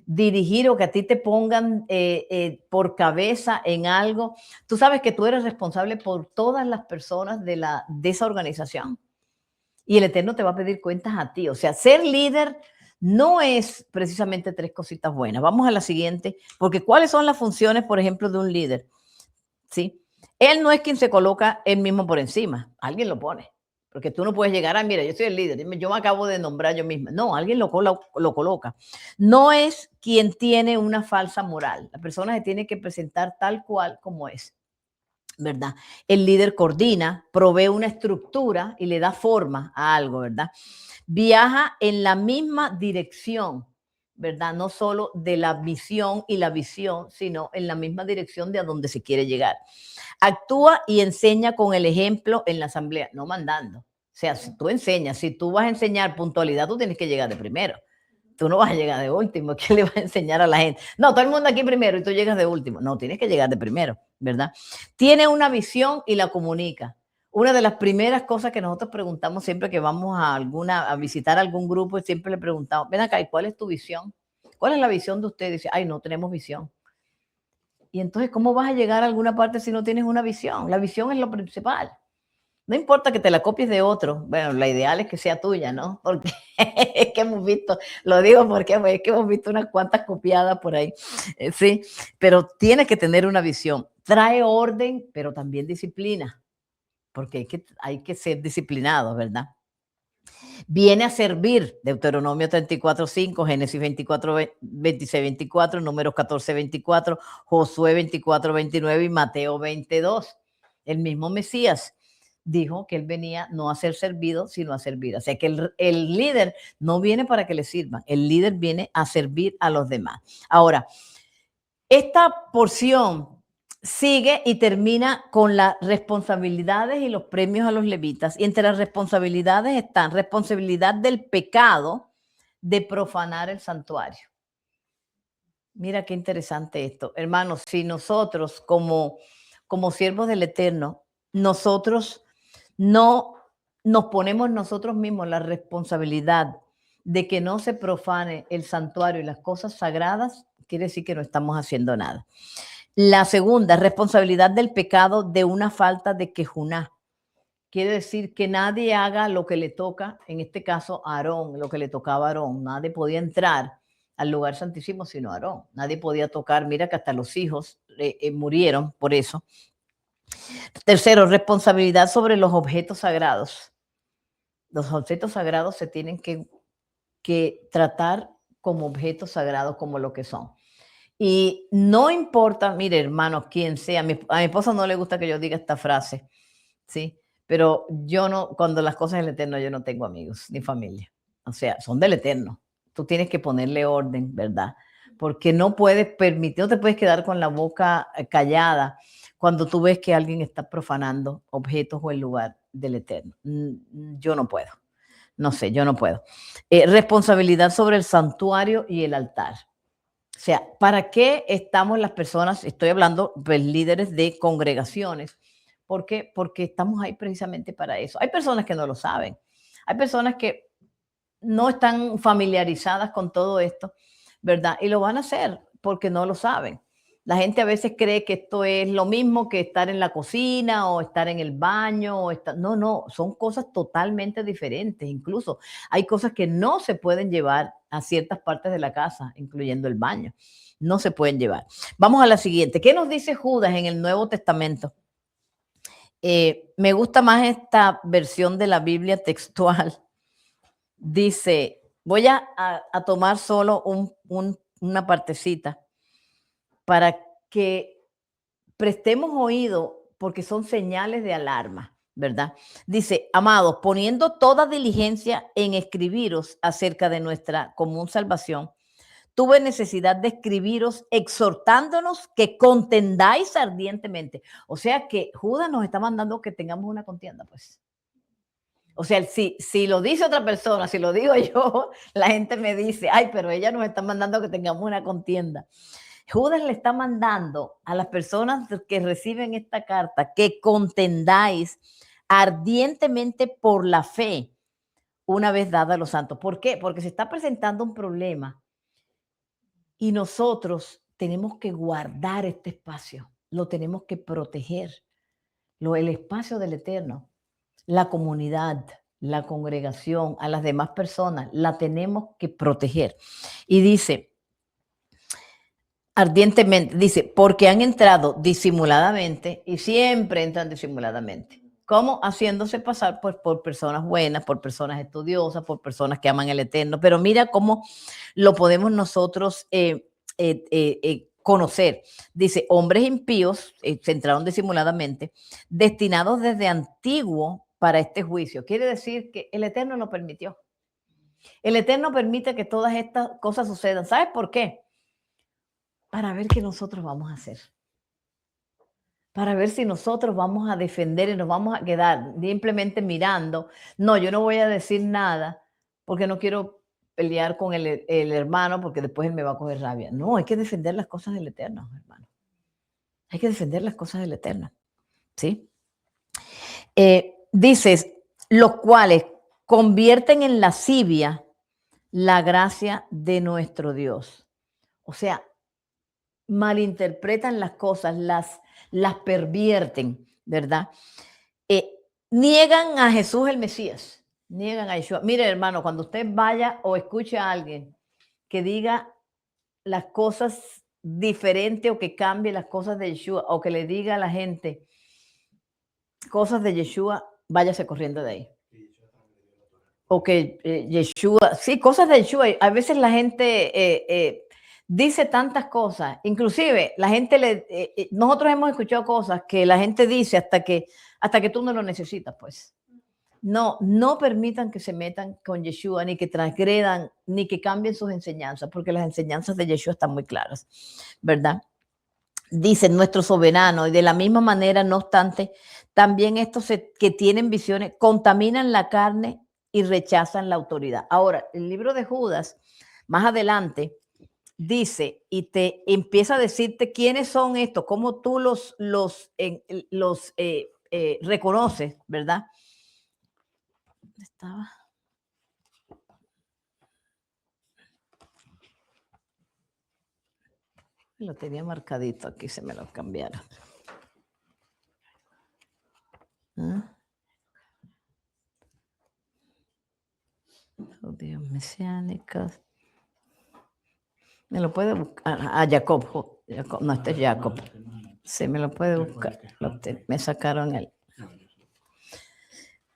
Dirigir o que a ti te pongan por cabeza en algo. Tú sabes que tú eres responsable por todas las personas de esa organización y el Eterno te va a pedir cuentas a ti. O sea, ser líder no es precisamente tres cositas buenas. Vamos a la siguiente, porque ¿cuáles son las funciones, por ejemplo, de un líder? ¿Sí? Él no es quien se coloca él mismo por encima, alguien lo pone. Porque tú no puedes llegar a, mira, yo soy el líder, yo me acabo de nombrar yo misma. No, alguien lo coloca. No es quien tiene una falsa moral. La persona se tiene que presentar tal cual como es, ¿verdad? El líder coordina, provee una estructura y le da forma a algo, ¿verdad? Viaja en la misma dirección, ¿verdad? No solo de la misión y la visión, sino en la misma dirección de a donde se quiere llegar. Actúa y enseña con el ejemplo en la asamblea, no mandando. O sea, si tú enseñas, si tú vas a enseñar puntualidad, tú tienes que llegar de primero. Tú no vas a llegar de último. ¿Qué le vas a enseñar a la gente? No, todo el mundo aquí primero y tú llegas de último. No, tienes que llegar de primero, ¿verdad? Tiene una visión y la comunica. Una de las primeras cosas que nosotros preguntamos siempre que vamos a visitar algún grupo, siempre le preguntamos, ven acá, ¿y cuál es tu visión? ¿Cuál es la visión de ustedes? Dice, ay, no tenemos visión. Y entonces, ¿cómo vas a llegar a alguna parte si no tienes una visión? La visión es lo principal. No importa que te la copies de otro. Bueno, la ideal es que sea tuya, ¿no? Porque es que hemos visto, lo digo porque es que hemos visto unas cuantas copiadas por ahí. Sí, pero tienes que tener una visión. Trae orden, pero también disciplina, porque hay que ser disciplinado, ¿verdad? Viene a servir, Deuteronomio 34:5, Génesis 24, 26, 24, Números 14, 24, Josué 24, 29 y Mateo 22. El mismo Mesías dijo que él venía no a ser servido, sino a servir. O sea que el líder no viene para que le sirvan, el líder viene a servir a los demás. Ahora, esta porción sigue y termina con las responsabilidades y los premios a los levitas. Y entre las responsabilidades están responsabilidad del pecado de profanar el santuario. Mira qué interesante esto. Hermanos, si nosotros como siervos del Eterno, nosotros no nos ponemos nosotros mismos la responsabilidad de que no se profane el santuario y las cosas sagradas, quiere decir que no estamos haciendo nada. La segunda, responsabilidad del pecado de una falta de quejuná. Quiere decir que nadie haga lo que le toca, en este caso a Aarón, lo que le tocaba a Aarón. Nadie podía entrar al lugar santísimo sino Aarón. Nadie podía tocar, mira que hasta los hijos murieron por eso. Tercero, responsabilidad sobre los objetos sagrados. Los objetos sagrados se tienen que tratar como objetos sagrados, como lo que son. Y no importa, mire, hermanos, quién sea, a mi esposa no le gusta que yo diga esta frase, ¿sí? Pero yo no, cuando las cosas del Eterno, yo no tengo amigos ni familia. O sea, son del Eterno. Tú tienes que ponerle orden, ¿verdad? Porque no puedes permitir, no te puedes quedar con la boca callada cuando tú ves que alguien está profanando objetos o el lugar del Eterno. Yo no puedo. No sé, yo no puedo. Responsabilidad sobre el santuario y el altar. O sea, ¿para qué estamos las personas? Estoy hablando, pues, líderes de congregaciones. ¿Por qué? Porque estamos ahí precisamente para eso. Hay personas que no lo saben. Hay personas que no están familiarizadas con todo esto, ¿verdad? Y lo van a hacer porque no lo saben. La gente a veces cree que esto es lo mismo que estar en la cocina o estar en el baño. No, no, son cosas totalmente diferentes. Incluso hay cosas que no se pueden llevar a ciertas partes de la casa, incluyendo el baño. No se pueden llevar. Vamos a la siguiente. ¿Qué nos dice Judas en el Nuevo Testamento? Me gusta más esta versión de la Biblia textual. Dice, voy a tomar solo una partecita para que prestemos oído porque son señales de alarma, ¿verdad? Dice, amados, poniendo toda diligencia en escribiros acerca de nuestra común salvación, tuve necesidad de escribiros exhortándonos que contendáis ardientemente. O sea que Judas nos está mandando que tengamos una contienda, pues. O sea, si lo dice otra persona, si lo digo yo, la gente me dice, ay, pero ella nos está mandando que tengamos una contienda. Judas le está mandando a las personas que reciben esta carta que contendáis ardientemente por la fe una vez dada a los santos. ¿Por qué? Porque se está presentando un problema y nosotros tenemos que guardar este espacio, lo tenemos que proteger, el espacio del Eterno, la comunidad, la congregación, a las demás personas, la tenemos que proteger. Y dice, ardientemente, dice, porque han entrado disimuladamente y siempre entran disimuladamente. ¿Cómo? Haciéndose pasar pues, por personas buenas, por personas estudiosas, por personas que aman el Eterno. Pero mira cómo lo podemos nosotros conocer. Dice, hombres impíos, se entraron disimuladamente, destinados desde antiguo para este juicio. Quiere decir que el Eterno lo permitió. El Eterno permite que todas estas cosas sucedan. ¿Sabes por qué? Para ver qué nosotros vamos a hacer. Para ver si nosotros vamos a defender y nos vamos a quedar simplemente mirando. No, yo no voy a decir nada porque no quiero pelear con el hermano porque después él me va a coger rabia. No, hay que defender las cosas del Eterno, hermano. Hay que defender las cosas del Eterno. ¿Sí? Dices, los cuales convierten en lascivia la gracia de nuestro Dios. O sea, malinterpretan las cosas, las pervierten, ¿verdad? Niegan a Jesús el Mesías, niegan a Yeshua. Mire, hermano, cuando usted vaya o escuche a alguien que diga las cosas diferentes o que cambie las cosas de Yeshua o que le diga a la gente cosas de Yeshua, váyase corriendo de ahí. O que Yeshua, sí, cosas de Yeshua. A veces la gente dice tantas cosas, inclusive la gente nosotros hemos escuchado cosas que la gente dice hasta que tú no lo necesitas, pues. No permitan que se metan con Yeshua, ni que transgredan, ni que cambien sus enseñanzas, porque las enseñanzas de Yeshua están muy claras, ¿verdad? Dice nuestro soberano, y de la misma manera, no obstante, también estos que tienen visiones contaminan la carne y rechazan la autoridad. Ahora, el libro de Judas, más adelante, dice y te empieza a decirte quiénes son estos, cómo tú los reconoces, ¿verdad? ¿Dónde estaba? Lo tenía marcadito aquí, se me lo cambiaron. ¿Ah? Judíos mesiánicos. Me lo puede buscar. Jacob. No, este es Jacob. Sí, me lo puede buscar. Me sacaron él.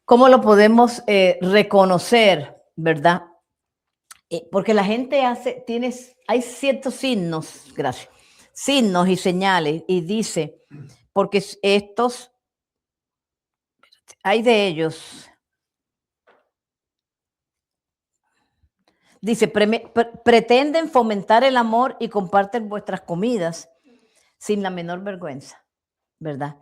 ¿Cómo lo podemos reconocer, verdad? Porque la gente hay ciertos signos, gracias, signos y señales, y dice, porque estos, hay de ellos, dice, pretenden fomentar el amor y comparten vuestras comidas sin la menor vergüenza, ¿verdad?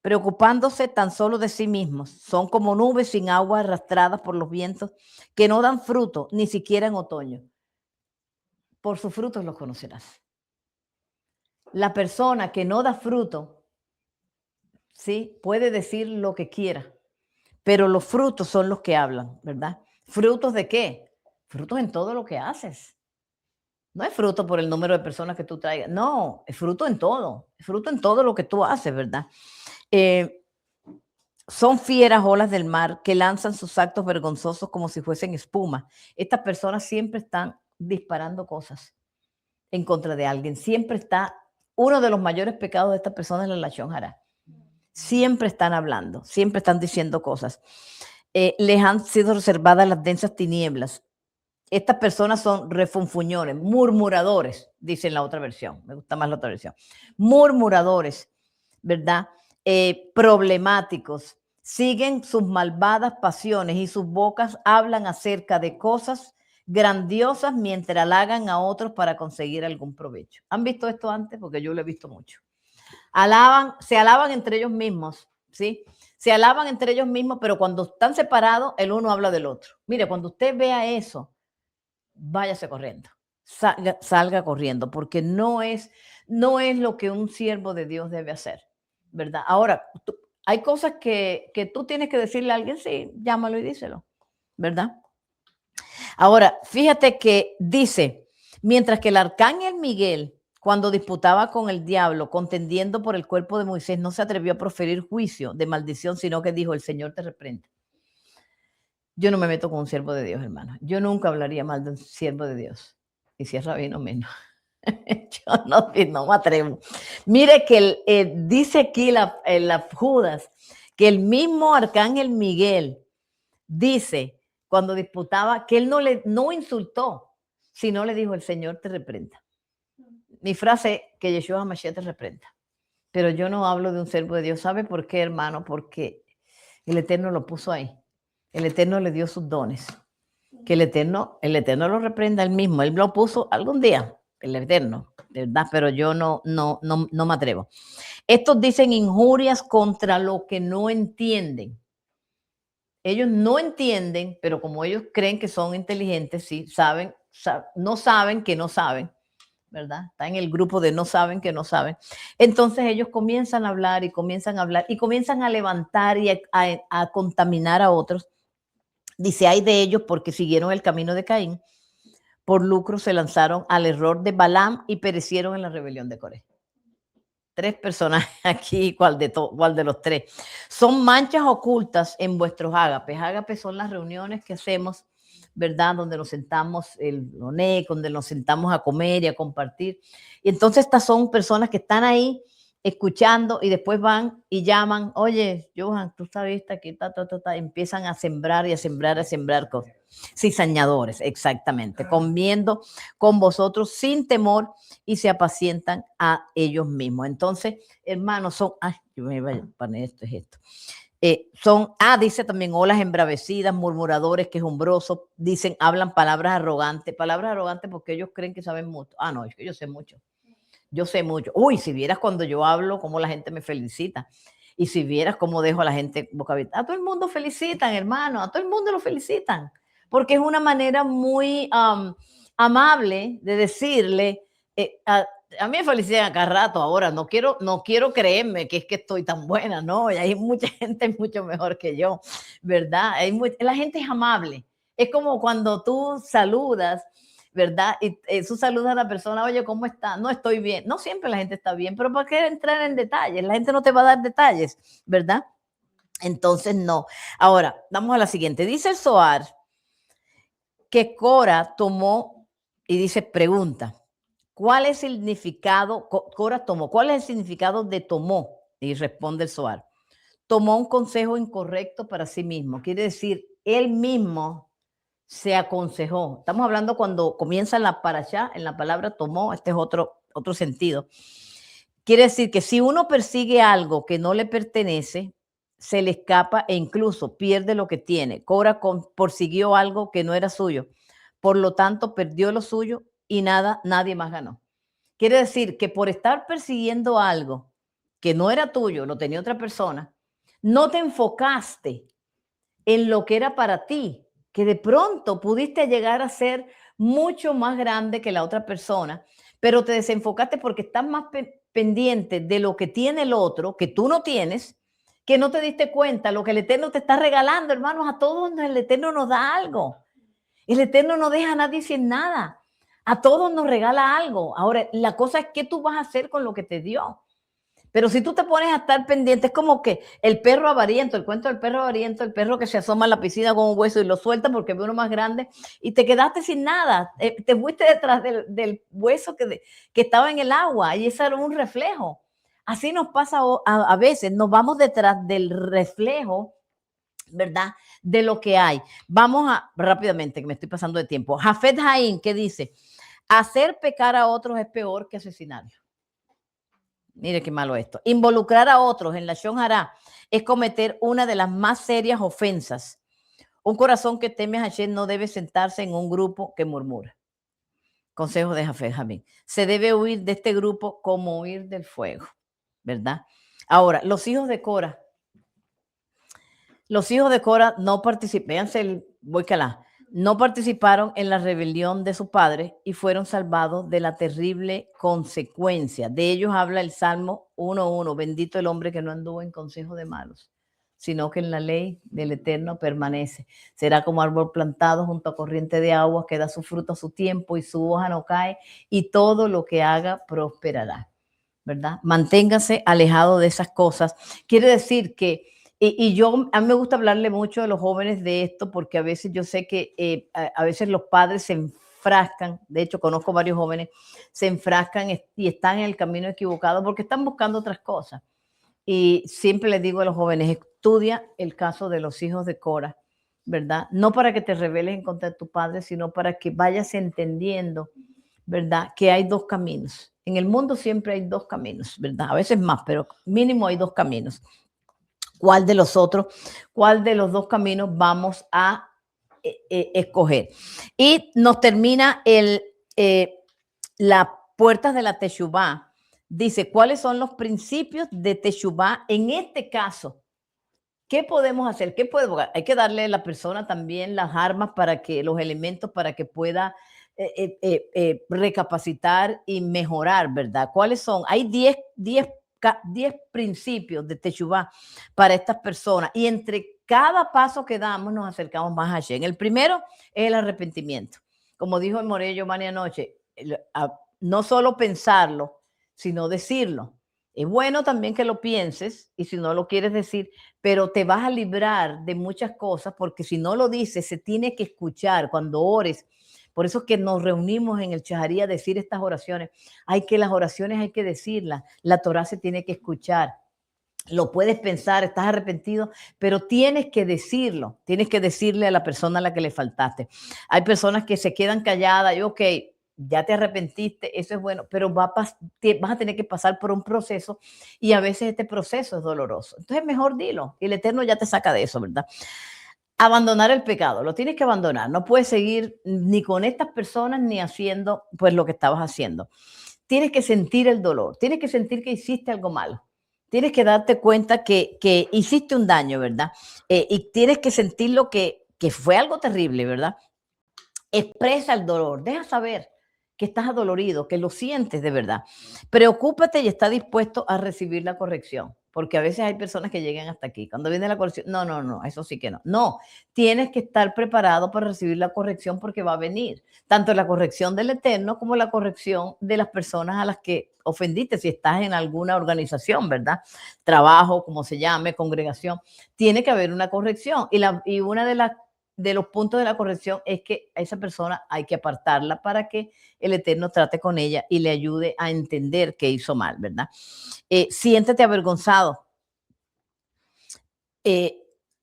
Preocupándose tan solo de sí mismos. Son como nubes sin agua arrastradas por los vientos que no dan fruto, ni siquiera en otoño. Por sus frutos los conocerás. La persona que no da fruto, ¿sí? Puede decir lo que quiera, pero los frutos son los que hablan, ¿verdad? ¿Frutos de qué? Frutos en todo lo que haces. No es fruto por el número de personas que tú traigas. No, es fruto en todo. Es fruto en todo lo que tú haces, ¿verdad? Son fieras olas del mar que lanzan sus actos vergonzosos como si fuesen espuma. Estas personas siempre están disparando cosas en contra de alguien. Siempre está, uno de los mayores pecados de estas personas es la lashon hara. Siempre están hablando, siempre están diciendo cosas. Les han sido reservadas las densas tinieblas. Estas personas son refunfuñones, murmuradores, dice en la otra versión. Me gusta más la otra versión. Murmuradores, ¿verdad? Problemáticos. Siguen sus malvadas pasiones y sus bocas hablan acerca de cosas grandiosas mientras halagan a otros para conseguir algún provecho. ¿Han visto esto antes? Porque yo lo he visto mucho. Se alaban entre ellos mismos, ¿sí? Se alaban entre ellos mismos, pero cuando están separados, el uno habla del otro. Mire, cuando usted vea eso, váyase corriendo, salga corriendo, porque no es lo que un siervo de Dios debe hacer, ¿verdad? Ahora, hay cosas que tú tienes que decirle a alguien, sí, llámalo y díselo, ¿verdad? Ahora, fíjate que dice, mientras que el arcángel Miguel, cuando disputaba con el diablo, contendiendo por el cuerpo de Moisés, no se atrevió a proferir juicio de maldición, sino que dijo, el Señor te reprenda. Yo no me meto con un siervo de Dios, hermano. Yo nunca hablaría mal de un siervo de Dios. Y si es rabino, menos. Yo no me atrevo. Mire que dice aquí la Judas que el mismo arcángel Miguel dice cuando disputaba que él no insultó, sino le dijo, el Señor te reprenda. Mi frase es que Yeshua Mashiach te reprenda. Pero yo no hablo de un siervo de Dios. ¿Sabe por qué, hermano? Porque el Eterno lo puso ahí. El Eterno le dio sus dones. Que el Eterno lo reprenda él mismo. Él lo puso algún día, el Eterno, ¿verdad? Pero yo no me atrevo. Estos dicen injurias contra lo que no entienden. Ellos no entienden, pero como ellos creen que son inteligentes, sí, no saben que no saben, ¿verdad? Está en el grupo de no saben que no saben. Entonces ellos comienzan a hablar y comienzan a levantar y a contaminar a otros. Dice, hay de ellos porque siguieron el camino de Caín, por lucro se lanzaron al error de Balaam y perecieron en la rebelión de Coré. 3 personajes aquí, ¿cuál de los 3? Son manchas ocultas en vuestros ágapes. Ágapes son las reuniones que hacemos, ¿verdad? Donde nos sentamos, el ONEC, donde nos sentamos a comer y a compartir. Y entonces estas son personas que están ahí escuchando y después van y llaman, oye, Johan, tú sabes aquí, empiezan a sembrar y a sembrar cosas. Cizañadores, exactamente, comiendo con vosotros sin temor y se apacientan a ellos mismos. Entonces, hermanos, yo me voy a poner esto. Dice también olas embravecidas, murmuradores, quejumbrosos, dicen, hablan palabras arrogantes porque ellos creen que saben mucho. No, es que yo sé mucho. Yo sé mucho. Uy, si vieras cuando yo hablo, cómo la gente me felicita. Y si vieras cómo dejo a la gente boca abierta. A todo el mundo felicitan, hermano, a todo el mundo lo felicitan. Porque es una manera muy amable de decirle, a mí me felicitan a cada rato ahora, no quiero creerme que es que estoy tan buena, no, y hay mucha gente mucho mejor que yo, ¿verdad? La gente es amable. Es como cuando tú saludas, ¿verdad? Y tú saludas a la persona, oye, ¿cómo está? No estoy bien. No siempre la gente está bien, pero ¿para qué entrar en detalles? La gente no te va a dar detalles, ¿verdad? Entonces, no. Ahora, vamos a la siguiente. Dice el Zohar que Cora tomó, y dice, pregunta, ¿cuál es el significado? Cora tomó, ¿cuál es el significado de tomó? Y responde el Zohar. Tomó un consejo incorrecto para sí mismo. Quiere decir, él mismo se aconsejó. Estamos hablando cuando comienza la parashá, en la palabra tomó, este es otro sentido. Quiere decir que si uno persigue algo que no le pertenece, se le escapa e incluso pierde lo que tiene. Cora persiguió algo que no era suyo. Por lo tanto, perdió lo suyo y nadie más ganó. Quiere decir que por estar persiguiendo algo que no era tuyo, lo tenía otra persona, no te enfocaste en lo que era para ti, que de pronto pudiste llegar a ser mucho más grande que la otra persona, pero te desenfocaste porque estás más pendiente de lo que tiene el otro, que tú no tienes, que no te diste cuenta lo que el Eterno te está regalando, hermanos. A todos el Eterno nos da algo. El Eterno no deja a nadie sin nada. A todos nos regala algo. Ahora, la cosa es qué tú vas a hacer con lo que te dio. Pero si tú te pones a estar pendiente, es como que el perro avariento, el cuento del perro avariento, el perro que se asoma a la piscina con un hueso y lo suelta porque ve uno más grande y te quedaste sin nada. Te fuiste detrás del hueso que estaba en el agua y ese era un reflejo. Así nos pasa a veces, nos vamos detrás del reflejo, ¿verdad? De lo que hay. Vamos a, rápidamente, que me estoy pasando de tiempo. Jafet Haim, ¿qué dice? Hacer pecar a otros es peor que asesinarlos. Mire qué malo esto. Involucrar a otros en la Shon Hará es cometer una de las más serias ofensas. Un corazón que teme a Hashem no debe sentarse en un grupo que murmura. Consejo de Jafet Jamín. Se debe huir de este grupo como huir del fuego, ¿verdad? Ahora, los hijos de Cora. Los hijos de Cora no participaron, no participaron en la rebelión de su padre y fueron salvados de la terrible consecuencia. De ellos habla el Salmo 1:1. Bendito el hombre que no anduvo en consejo de malos, sino que en la ley del Eterno permanece. Será como árbol plantado junto a corriente de agua que da su fruto a su tiempo y su hoja no cae y todo lo que haga prosperará, ¿verdad? Manténgase alejado de esas cosas. Quiere decir que a mí me gusta hablarle mucho a los jóvenes de esto porque a veces yo sé que a veces los padres se enfrascan, de hecho conozco varios jóvenes, se enfrascan y están en el camino equivocado porque están buscando otras cosas. Y siempre les digo a los jóvenes, estudia el caso de los hijos de Cora, ¿verdad? No para que te rebeles en contra de tu padre, sino para que vayas entendiendo, ¿verdad? Que hay dos caminos. En el mundo siempre hay dos caminos, ¿verdad? A veces más, pero mínimo hay dos caminos. ¿Cuál de los otros, cuál de los dos caminos vamos a escoger? Y nos termina las puertas de la Teshuvá. Dice, ¿cuáles son los principios de Teshuvá en este caso? ¿Qué podemos hacer? Hay que darle a la persona también las armas para que, los elementos para que pueda recapacitar y mejorar, ¿verdad? ¿Cuáles son? Hay 10 principios de Teshuvá para estas personas y entre cada paso que damos nos acercamos más a Hashem. El primero es el arrepentimiento. Como dijo el Morello Mani anoche, no solo pensarlo, sino decirlo. Es bueno también que lo pienses y si no lo quieres decir, pero te vas a librar de muchas cosas porque si no lo dices, se tiene que escuchar cuando ores. Por eso es que nos reunimos en el Chajarí a decir estas oraciones. Las oraciones hay que decirlas. La Torah se tiene que escuchar. Lo puedes pensar, estás arrepentido, pero tienes que decirlo. Tienes que decirle a la persona a la que le faltaste. Hay personas que se quedan calladas y ok, ya te arrepentiste, eso es bueno, pero vas a tener que pasar por un proceso y a veces este proceso es doloroso. Entonces mejor dilo y el Eterno ya te saca de eso, ¿verdad? Abandonar el pecado, lo tienes que abandonar. No puedes seguir ni con estas personas ni haciendo pues lo que estabas haciendo. Tienes que sentir el dolor, tienes que sentir que hiciste algo malo. Tienes que darte cuenta que hiciste un daño, ¿verdad? Y tienes que sentir lo que fue algo terrible, ¿verdad? Expresa el dolor, deja saber que estás adolorido, que lo sientes de verdad. Preocúpate y está dispuesto a recibir la corrección, porque a veces hay personas que llegan hasta aquí. Cuando viene la corrección, no, eso sí que no. No, tienes que estar preparado para recibir la corrección porque va a venir, tanto la corrección del Eterno como la corrección de las personas a las que ofendiste, si estás en alguna organización, ¿verdad? Trabajo, como se llame, congregación, tiene que haber una corrección. Y una de los puntos de la corrección es que a esa persona hay que apartarla para que el Eterno trate con ella y le ayude a entender que hizo mal, ¿verdad? Siéntete avergonzado.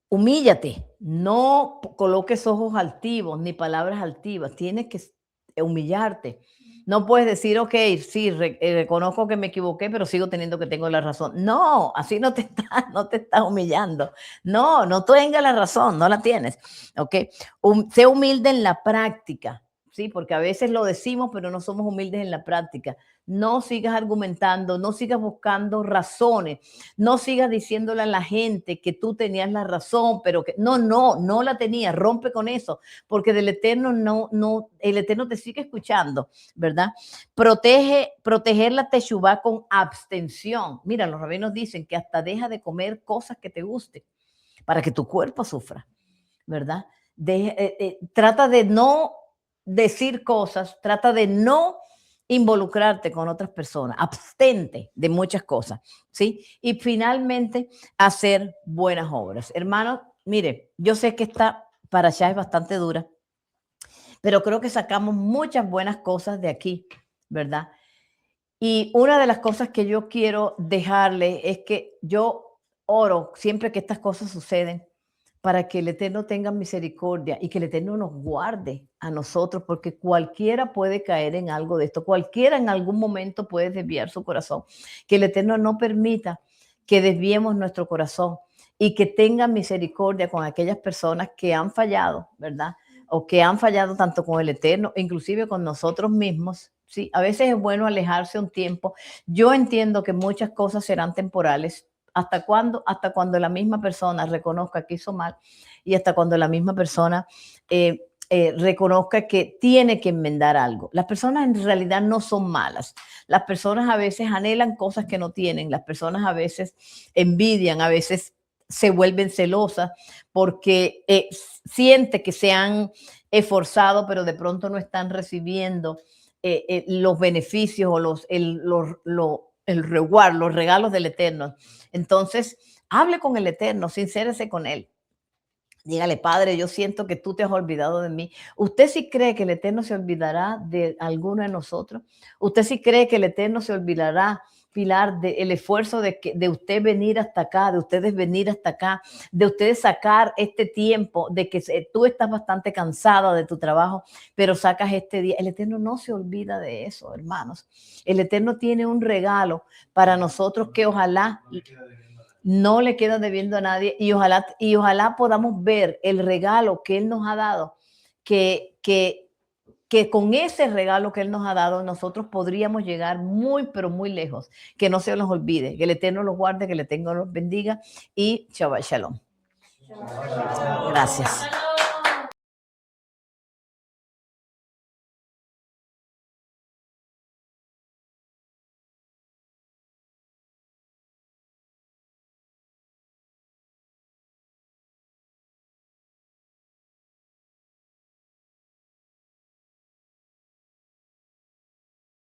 Humíllate. No coloques ojos altivos ni palabras altivas. Tienes que humillarte. No puedes decir, ok, sí, reconozco que me equivoqué, pero sigo teniendo que tengo la razón. No, así no te estás humillando. No tengas la razón, no la tienes. Ok, sé humilde en la práctica, ¿sí? Porque a veces lo decimos, pero no somos humildes en la práctica. No sigas argumentando, no sigas buscando razones, no sigas diciéndole a la gente que tú tenías la razón, pero que no la tenías. Rompe con eso, porque del Eterno el Eterno te sigue escuchando, ¿verdad? Proteger la teshuvá con abstención. Mira, los rabinos dicen que hasta deja de comer cosas que te gusten para que tu cuerpo sufra, ¿verdad? Trata de no decir cosas, trata de no involucrarte con otras personas, abstente de muchas cosas, ¿sí? Y finalmente, hacer buenas obras. Hermano, mire, yo sé que esta para allá es bastante dura, pero creo que sacamos muchas buenas cosas de aquí, ¿verdad? Y una de las cosas que yo quiero dejarle es que yo oro siempre que estas cosas suceden para que el Eterno tenga misericordia y que el Eterno nos guarde a nosotros, porque cualquiera puede caer en algo de esto, cualquiera en algún momento puede desviar su corazón, que el Eterno no permita que desviemos nuestro corazón y que tenga misericordia con aquellas personas que han fallado, ¿verdad? O que han fallado tanto con el Eterno, inclusive con nosotros mismos. Sí, a veces es bueno alejarse un tiempo. Yo entiendo que muchas cosas serán temporales. ¿Hasta cuándo? Hasta cuando la misma persona reconozca que hizo mal y hasta cuando la misma persona reconozca que tiene que enmendar algo. Las personas en realidad no son malas. Las personas a veces anhelan cosas que no tienen. Las personas a veces envidian, a veces se vuelven celosas porque siente que se han esforzado, pero de pronto no están recibiendo los beneficios o el reward, los regalos del Eterno. Entonces, hable con el Eterno, sincérese con él. Dígale, Padre, yo siento que tú te has olvidado de mí. ¿Usted sí cree que el Eterno se olvidará de alguno de nosotros? ¿Usted sí cree que el Eterno se olvidará, Pilar, del esfuerzo de usted venir hasta acá, de ustedes venir hasta acá, de ustedes sacar este tiempo, de que tú estás bastante cansada de tu trabajo, pero sacas este día? El Eterno no se olvida de eso, hermanos. El Eterno tiene un regalo para nosotros que ojalá no le queda debiendo a nadie y ojalá podamos ver el regalo que Él nos ha dado, que con ese regalo que Él nos ha dado nosotros podríamos llegar muy, pero muy lejos. Que no se nos olvide, que el Eterno los guarde, que el Eterno los bendiga y Shabbat Shalom. Gracias.